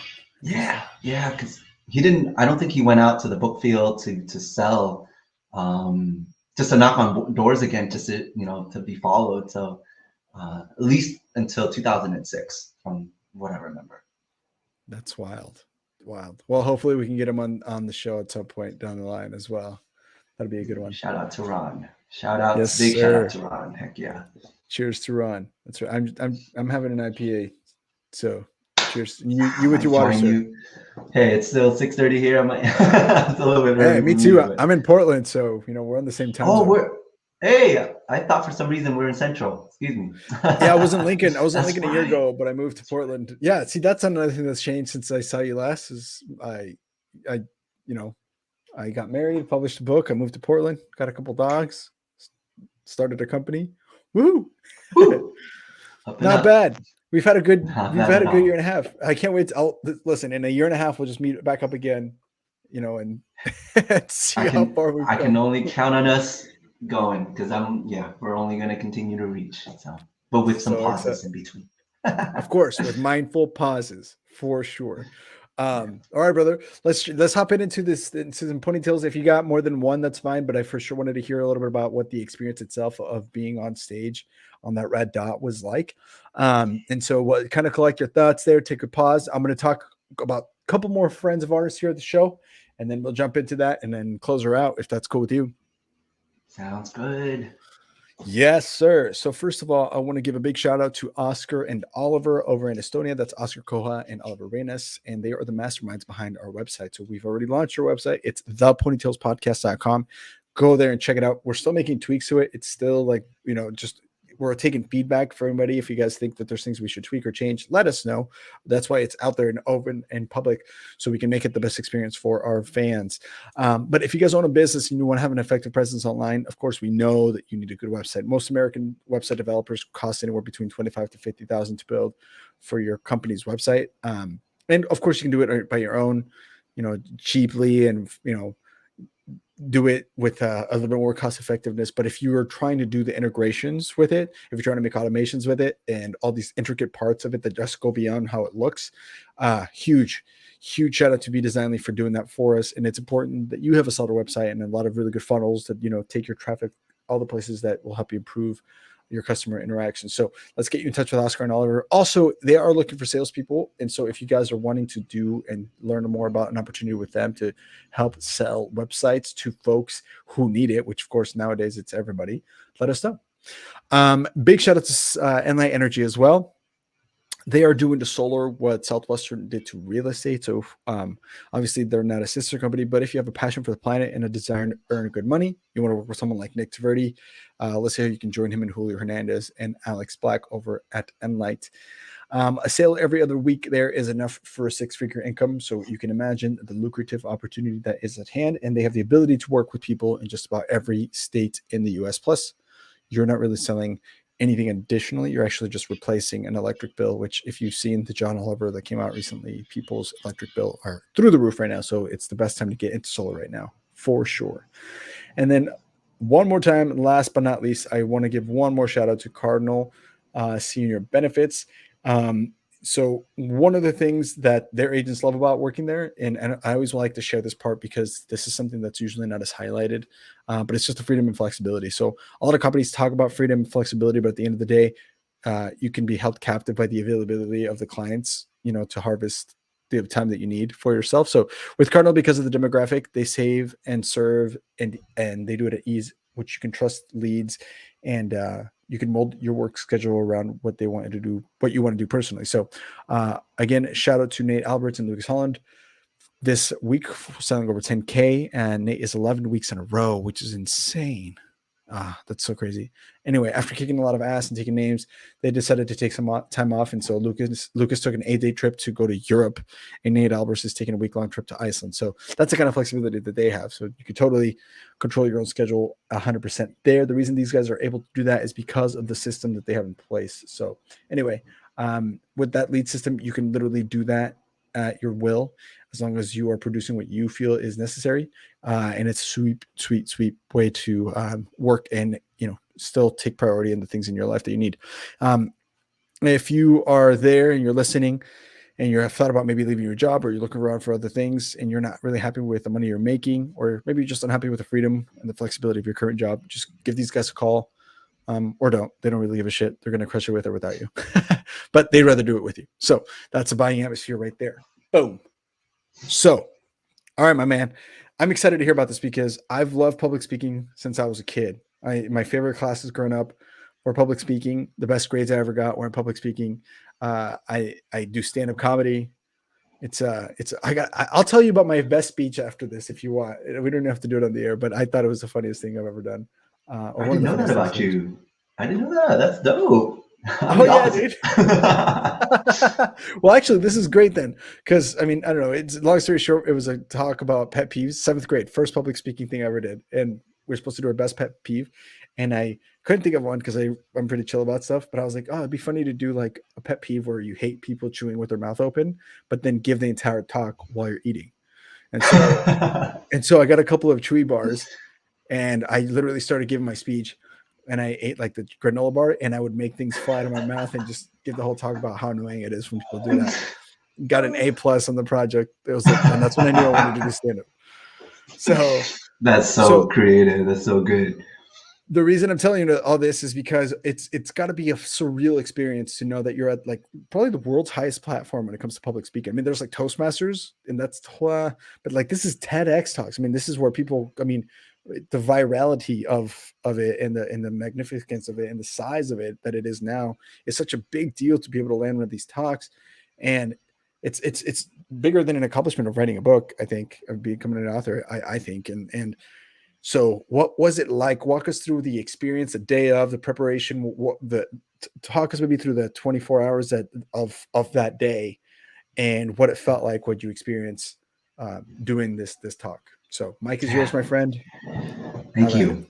Interesting. Yeah, because he didn't. I don't think he went out to the book field to sell, just to knock on doors again, just to to be followed. So at least until 2006, from what I remember. That's wild. Wild. Well, hopefully we can get him on the show at some point down the line as well. That'd be a good one. Shout out to Ron. Yes, Big sir. shout out to Ron. Heck yeah. Cheers to Ron. That's right. I'm having an IPA. So cheers. You with your water, sir. Hey, it's still 6:30 here. It's a little bit early. Hey, me too. I'm in Portland, so we're on the same time zone. Hey, I thought for some reason we're in Central. Excuse me. Yeah, I was in Lincoln. A year ago, but I moved to Portland. Yeah, see, that's another thing that's changed since I saw you last. Is I got married, published a book. I moved to Portland, got a couple dogs, started a company. Woo! Not bad. We've had a good year and a half. I can't wait. Listen, in a year and a half, we'll just meet back up again, and see how far we've come. I can only count on us going because we're only going to continue to reach. So, but with some pauses in between. Of course, with mindful pauses for sure. All right, brother. Let's hop into some ponytails. If you got more than one, that's fine. But I for sure wanted to hear a little bit about what the experience itself of being on stage on that red dot was like. And so what kind of collect your thoughts there, take a pause. I'm going to talk about a couple more friends of ours here at the show, and then we'll jump into that and then close her out if that's cool with you. Sounds good. Yes, sir. So first of all, I want to give a big shout out to Oscar and Oliver over in Estonia. That's Oscar Koha and Oliver Reynes, and they are the masterminds behind our website. So we've already launched our website. It's theponytailspodcast.com. Go there and check it out. We're still making tweaks to it. It's still like, just we're taking feedback from everybody. If you guys think that there's things we should tweak or change, let us know. That's why it's out there and open and public, so we can make it the best experience for our fans. But if you guys own a business and you want to have an effective presence online, of course, we know that you need a good website. Most American website developers cost anywhere between $25,000 to $50,000 to build for your company's website. And of course, you can do it by your own, cheaply and, do it with a little bit more cost effectiveness. But if you are trying to do the integrations with it, if you're trying to make automations with it and all these intricate parts of it that just go beyond how it looks, huge shout out to Designly for doing that for us. And it's important that you have a solid website and a lot of really good funnels that, take your traffic, all the places that will help you improve your customer interaction. So let's get you in touch with Oscar and Oliver. Also, they are looking for salespeople. And so if you guys are wanting to do and learn more about an opportunity with them to help sell websites to folks who need it, which of course nowadays it's everybody, let us know. Big shout out to Enlight Energy as well. They are doing to solar what Southwestern did to real estate. So obviously they're not a sister company, but if you have a passion for the planet and a desire to earn good money, you want to work with someone like Nick Taverdi, let's say you can join him and Julio Hernandez and Alex Black over at Enlight. A sale every other week there is enough for a 6-figure income. So you can imagine the lucrative opportunity that is at hand. And they have the ability to work with people in just about every state in the US. Plus, you're not really selling anything additionally. You're actually just replacing an electric bill, which if you've seen the John Oliver that came out recently, people's electric bill are through the roof right now. So it's the best time to get into solar right now, for sure. And then one more time, and last but not least, I want to give one more shout out to Cardinal Senior Benefits. So one of the things that their agents love about working there, and I always like to share this part because this is something that's usually not as highlighted, but it's just the freedom and flexibility. So a lot of companies talk about freedom and flexibility, but at the end of the day, you can be held captive by the availability of the clients, to harvest the time that you need for yourself. So with Cardinal, because of the demographic, they save and serve, and they do it at ease, which you can trust leads, and you can mold your work schedule around what they want you to do, what you want to do personally. So again, shout out to Nate Alberts and Lucas Holland this week, selling over 10K, and Nate is 11 weeks in a row, which is insane. That's so crazy. Anyway, after kicking a lot of ass and taking names, they decided to take some time off. And so Lucas took an 8-day trip to go to Europe, and Nate Albers is taking a week-long trip to Iceland. So that's the kind of flexibility that they have. So you could totally control your own schedule 100% there. The reason these guys are able to do that is because of the system that they have in place. So anyway, with that lead system, you can literally do that at your will, as long as you are producing what you feel is necessary. And it's sweet way to work and, still take priority in the things in your life that you need. If you are there and you're listening and you have thought about maybe leaving your job, or you're looking around for other things and you're not really happy with the money you're making, or maybe you're just unhappy with the freedom and the flexibility of your current job, just give these guys a call. Or don't. They don't really give a shit. They're going to crush it with or without you. But they'd rather do it with you. So that's a buying atmosphere right there. Boom. So, all right, my man. I'm excited to hear about this because I've loved public speaking since I was a kid. My favorite classes growing up were public speaking. The best grades I ever got were in public speaking. I do stand-up comedy. I'll tell you about my best speech after this if you want. We don't have to do it on the air, but I thought it was the funniest thing I've ever done. I didn't know that about you. I didn't know that. That's dope. Oh yeah, dude. Well, actually, this is great then, because I don't know. It's long story short. It was a talk about pet peeves. 7th grade, first public speaking thing I ever did, and we're supposed to do our best pet peeve, and I couldn't think of one because I'm pretty chill about stuff. But I was like, oh, it'd be funny to do like a pet peeve where you hate people chewing with their mouth open, but then give the entire talk while you're eating. And so I got a couple of chewy bars, and I literally started giving my speech. And I ate like the granola bar, and I would make things fly out of my mouth and just give the whole talk about how annoying it is when people do that. Got an A+ on the project. It was and that's when I knew I wanted to do stand-up. So that's so creative. That's so good. The reason I'm telling you all this is because it's got to be a surreal experience to know that you're at like probably the world's highest platform when it comes to public speaking. I mean, there's like Toastmasters, and that's but like this is TEDx talks. I mean, this is where people. I mean, the virality of it and the magnificence of it and the size of it that it is now is such a big deal to be able to land one of these talks, and it's bigger than an accomplishment of writing a book. I think of becoming an author. I think and. So what was it like? Walk us through the experience, the day of the preparation, talk us maybe through the 24 hours of that day and what it felt like, what you experienced doing this talk. So Mike is yours, my friend. Thank you.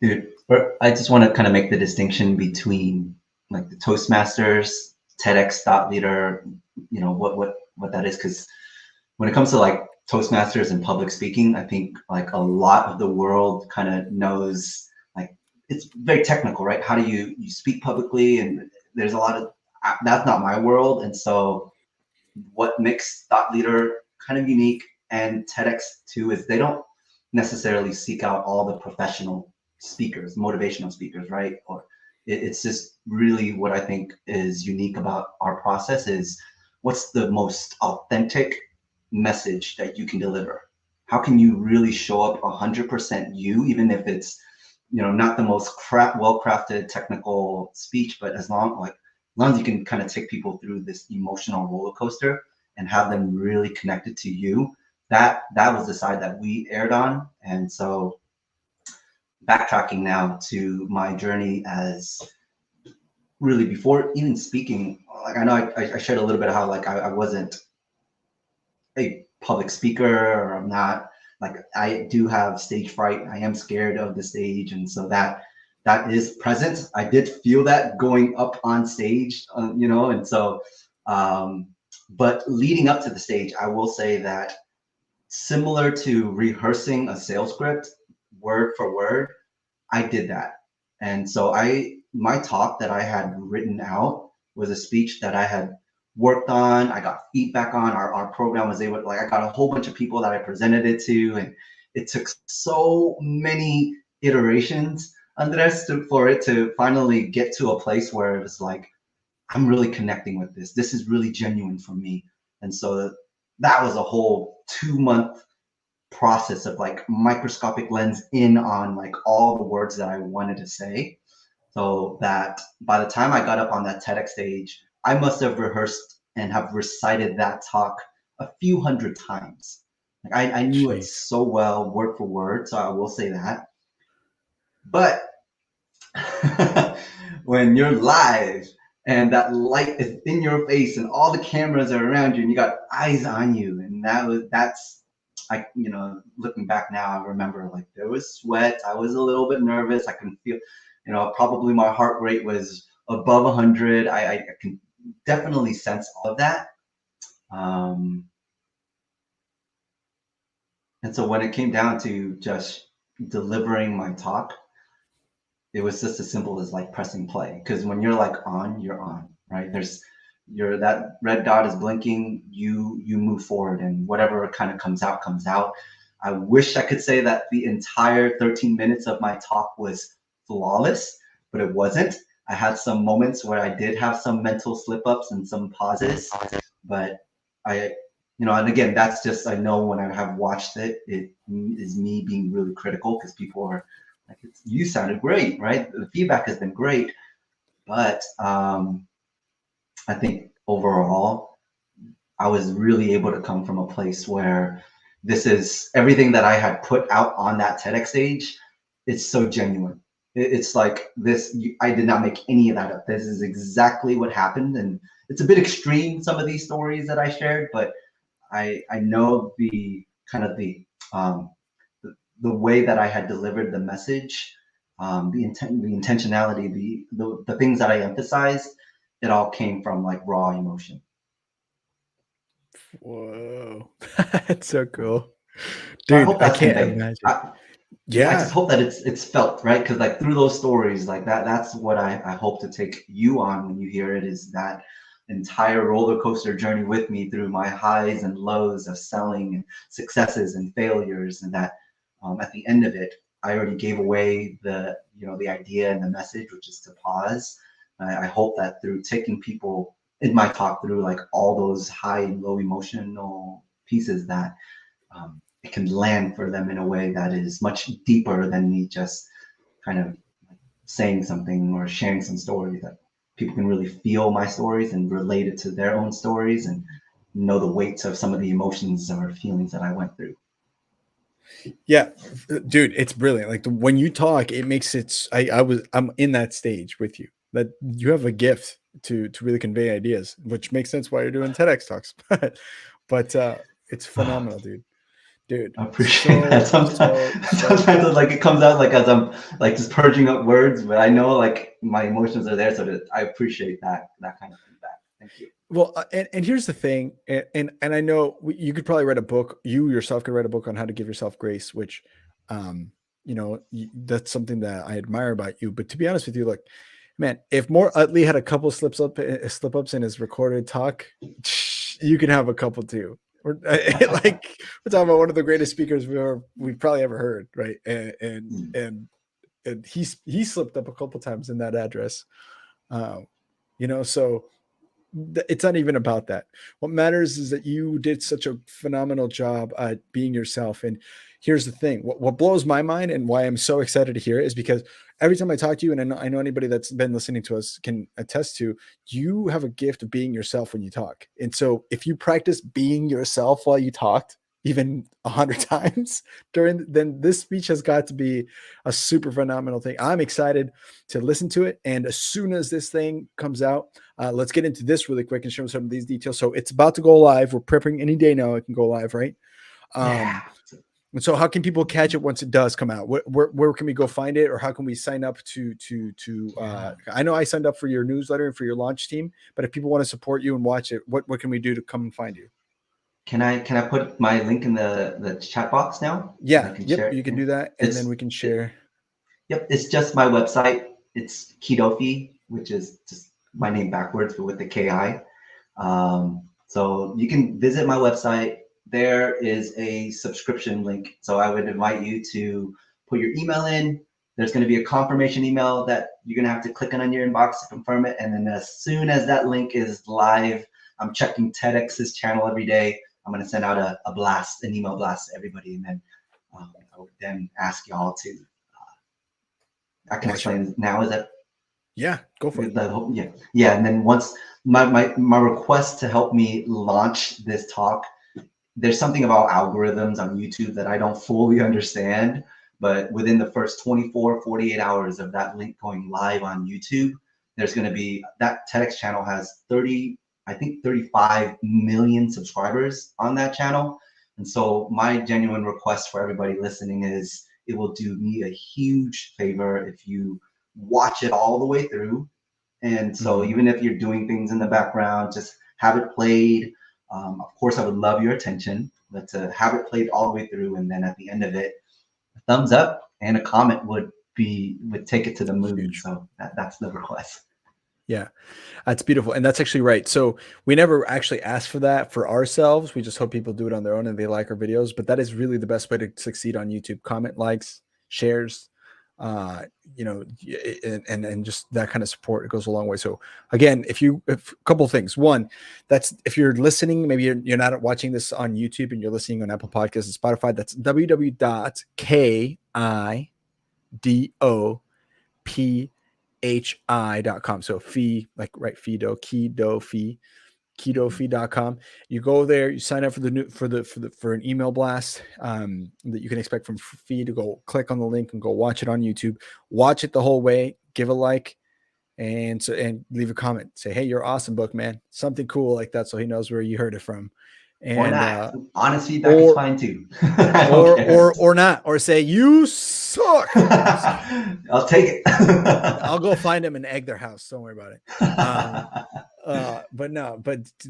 Dude, I just want to kind of make the distinction between like the Toastmasters, TEDx thought leader, what that is. Because when it comes to like Toastmasters and public speaking, I think like a lot of the world kind of knows, like it's very technical, right? How do you speak publicly? And there's a lot of, that's not my world. And so what makes thought leader kind of unique and TEDx too is they don't necessarily seek out all the professional speakers, motivational speakers, right? Or it's just really what I think is unique about our process is what's the most authentic message that you can deliver. How can you really show up 100% you, even if it's not the most well-crafted technical speech, but as long as you can kind of take people through this emotional roller coaster and have them really connected to you. That was the side that we aired on. And so backtracking now to my journey as really before even speaking, like I know I shared a little bit of how like I wasn't a public speaker, or I'm not, like I do have stage fright. I am scared of the stage. And so that is present. I did feel that going up on stage, and so, but leading up to the stage, I will say that similar to rehearsing a sales script, word for word, I did that. And so my talk that I had written out was a speech that I had worked on. I got feedback on. Our program was able to, like, I got a whole bunch of people that I presented it to, and it took so many iterations, Andres, for it to finally get to a place where it was like, I'm really connecting with this. This is really genuine for me. And so that was a whole 2-month process of like microscopic lens in on like all the words that I wanted to say. So that by the time I got up on that TEDx stage, I must have rehearsed and have recited that talk a few hundred times. Like I knew it Jeez. so well, word for word. So I will say that. But when you're live and that light is in your face and all the cameras are around you and you got eyes on you, and that's I, looking back now, I remember like there was sweat. I was a little bit nervous. I can feel, probably my heart rate was above 100. I can definitely sense all of that. And so when it came down to just delivering my talk, it was just as simple as like pressing play. Because when you're like on, you're on, right? That red dot is blinking, you move forward, and whatever kind of comes out, comes out. I wish I could say that the entire 13 minutes of my talk was flawless, but it wasn't. I had some moments where I did have some mental slip ups and some pauses, but and again, that's just, I know when I have watched it, it is me being really critical because people are like, you sounded great, right? The feedback has been great, but I think overall, I was really able to come from a place where this is everything that I had put out on that TEDx stage. It's so genuine. It's like this. I did not make any of that up. This is exactly what happened, and it's a bit extreme, some of these stories that I shared, but I know the kind of the way that I had delivered the message, the intentionality, the things that I emphasized, it all came from like raw emotion. Whoa. That's so cool. So I Dude, hope I that's can't conveyed. imagine. I just Yeah. hope that it's felt, right? Because like through those stories, like that's what I hope to take you on when you hear it, is that entire roller coaster journey with me through my highs and lows of selling and successes and failures, and that at the end of it, I already gave away the idea and the message, which is to pause. I hope that through taking people in my talk through like all those high and low emotional pieces, that it can land for them in a way that is much deeper than me just kind of saying something or sharing some stories, that people can really feel my stories and relate it to their own stories and know the weight of some of the emotions or feelings that I went through. Yeah, dude, it's brilliant. Like when you talk, it makes it. I'm in that stage with you. That you have a gift to really convey ideas, which makes sense why you're doing TEDx talks. but it's phenomenal, dude. Dude, I appreciate that. so Sometimes, so so sometimes cool. like it comes out like as I'm like just purging up words, but I know like my emotions are there, so that I appreciate that kind of feedback. Thank you. Well, and here's the thing, and I know you could probably write a book. You yourself could write a book on how to give yourself grace, which, that's something that I admire about you. But to be honest with you, look, man, if more Utley had a couple slip ups in his recorded talk, you can have a couple too. Like we're talking about one of the greatest speakers we've probably ever heard, right? And he slipped up a couple times in that address, so it's not even about that. What matters is that you did such a phenomenal job at being yourself. And here's the thing: what blows my mind and why I'm so excited to hear it is because every time I talk to you, and I know anybody that's been listening to us can attest to, you have a gift of being yourself when you talk. And so if you practice being yourself while you talked, even 100 times then this speech has got to be a super phenomenal thing. I'm excited to listen to it. And as soon as this thing comes out, let's get into this really quick and show some of these details. So it's about to go live. We're prepping any day now. It can go live, right? Yeah. And so how can people catch it once it does come out? Where can we go find it, or how can we sign up to I know I signed up for your newsletter and for your launch team, but if people want to support you and watch it, what can we do to come and find you? Can I put my link in the chat box now? I Yeah. can Yep. share You can it. do that. And then we can share. Yep, it's just my website. It's Kidofi, which is just my name backwards, but with the KI. So you can visit my website. There is a subscription link. So I would invite you to put your email in. There's going to be a confirmation email that you're going to have to click on your inbox to confirm it. And then as soon as that link is live, I'm checking TEDx's channel every day. I'm going to send out a blast, an email blast to everybody. And then I would then ask y'all to, I can explain now, is that? Yeah, go for it. Yeah. And then once my request to help me launch this talk, there's something about algorithms on YouTube that I don't fully understand, but within the first 24, 48 hours of that link going live on YouTube, there's going to be, that TEDx channel has 35 million subscribers on that channel. And so my genuine request for everybody listening is, it will do me a huge favor if you watch it all the way through. And so even if you're doing things in the background, just have it played. Of course, I would love your attention, but to have it played all the way through, and then at the end of it, a thumbs up and a comment would take it to the moon. Huge. So that's the request. Yeah, that's beautiful. And that's actually right. So we never actually ask for that for ourselves. We just hope people do it on their own and they like our videos. But that is really the best way to succeed on YouTube. Comment, likes, shares, you know, and just that kind of support, it goes a long way. So again, if a couple of things. One, that's if you're listening, maybe you're not watching this on YouTube and you're listening on Apple Podcasts and Spotify, that's www.kidophi.com. So fee, like right, Fido, KidoFi.com. You go there, you sign up for an email blast that you can expect from Fee, to go click on the link and go watch it on YouTube. Watch it the whole way, give a like, and leave a comment. Say, hey, you're awesome, book man. Something cool like that, so he knows where you heard it from. And or not. Honest feedback is fine too. or not, or say you suck. I'll take it. I'll go find them and egg their house. Don't worry about it. But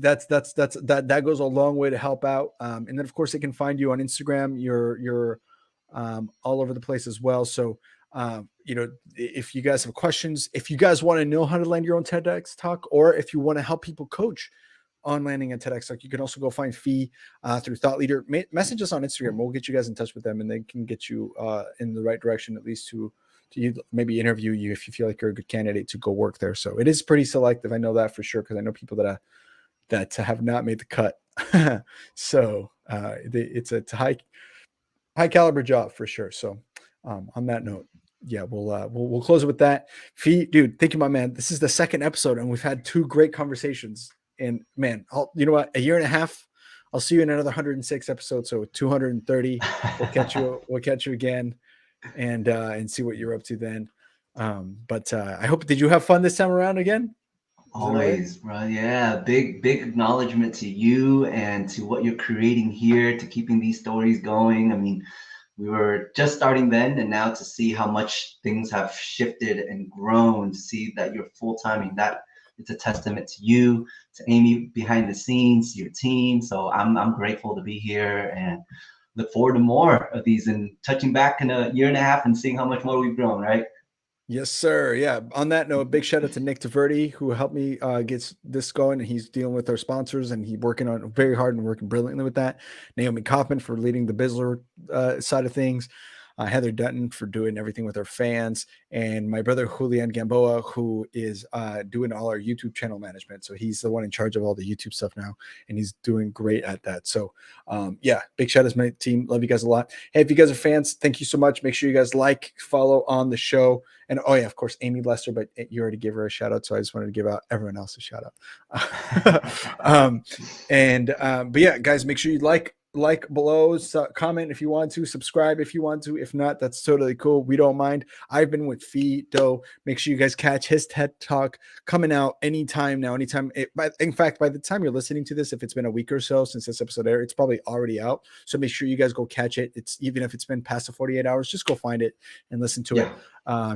that goes a long way to help out. And then of course they can find you on Instagram. You're all over the place as well. So you know, if you guys have questions, if you guys want to know how to land your own TEDx talk, or if you want to help people coach on landing a TEDx talk, you can also go find Fee through Thought Leader. Message us on Instagram. We'll get you guys in touch with them, and they can get you in the right direction, at least to maybe interview you if you feel like you're a good candidate to go work there. So it is pretty selective. I know that for sure, because I know people that have not made the cut. So it's a high caliber job for sure. So on that note, yeah, we'll close it with that. Fee, dude, thank you, my man. This is the second episode, and we've had 2 great conversations. And man, you know what? A year and a half. I'll see you in another 106 episodes. So 230. We'll catch you again, and see what you're up to then. But I hope. Did you have fun this time around again? Always, bro. Yeah, big acknowledgement to you and to what you're creating here, to keeping these stories going. I mean, we were just starting then, and now to see how much things have shifted and grown, to see that you're full-time, and that it's a testament to you, to Amy behind the scenes, your team. So I'm grateful to be here, and look forward to more of these, and touching back in a year and a half and seeing how much more we've grown, right? Yes, sir. Yeah. On that note, big shout out to Nick Taverdi, who helped me get this going, and he's dealing with our sponsors, and he's working on very hard and working brilliantly with that. Naomi Kaufman for leading the Bizzler side of things. Heather Dutton for doing everything with our fans, and my brother Julian Gamboa, who is doing all our YouTube channel management. So he's the one in charge of all the YouTube stuff now, and he's doing great at that. So yeah, big shout out to my team. Love you guys a lot. Hey, if you guys are fans, thank you so much. Make sure you guys like, follow on the show. And oh yeah, of course, Amy Lester, but you already gave her a shout out, so I just wanted to give out everyone else a shout out. But yeah, guys, make sure you like below, comment if you want to, subscribe if you want to. If not, that's totally cool. We don't mind. I've been with Fido. Make sure you guys catch his TED Talk coming out anytime now. In fact, by the time you're listening to this, if it's been a week or so since this episode aired, it's probably already out. So make sure you guys go catch it. It's even if it's been past the 48 hours, just go find it and listen to it.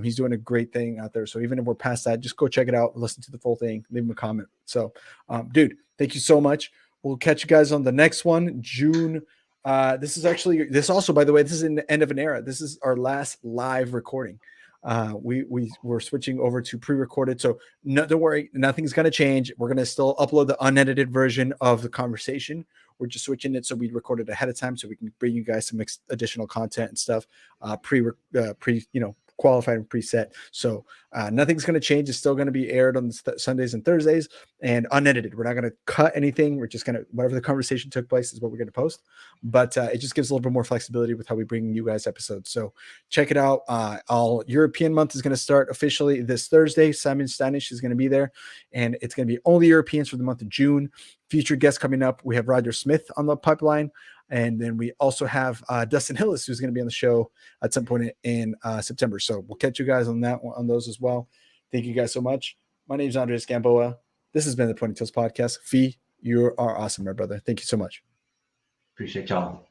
He's doing a great thing out there. So even if we're past that, just go check it out, listen to the full thing, leave him a comment. So dude, thank you so much. We'll catch you guys on the next one, June. This also, by the way, this is in the end of an era. This is our last live recording. We're switching over to pre-recorded. So don't worry, nothing's going to change. We're going to still upload the unedited version of the conversation. We're just switching it so we recorded ahead of time so we can bring you guys some additional content and stuff pre qualified and preset. So nothing's going to change. It's still going to be aired on Sundays and Thursdays and unedited. We're not going to cut anything. We're just going to, whatever the conversation took place is what we're going to post. But it just gives a little bit more flexibility with how we bring you guys episodes. So check it out. All European month is going to start officially this Thursday. Simon Stanish is going to be there, and it's going to be only Europeans for the month of June. Featured guests coming up. We have Roger Smith on the pipeline. And then we also have Dustin Hillis, who's going to be on the show at some point in September. So we'll catch you guys on those as well. Thank you guys so much. My name is Andres Gamboa. This has been the Ponytails Podcast. Fee, you are awesome, my brother. Thank you so much. Appreciate y'all.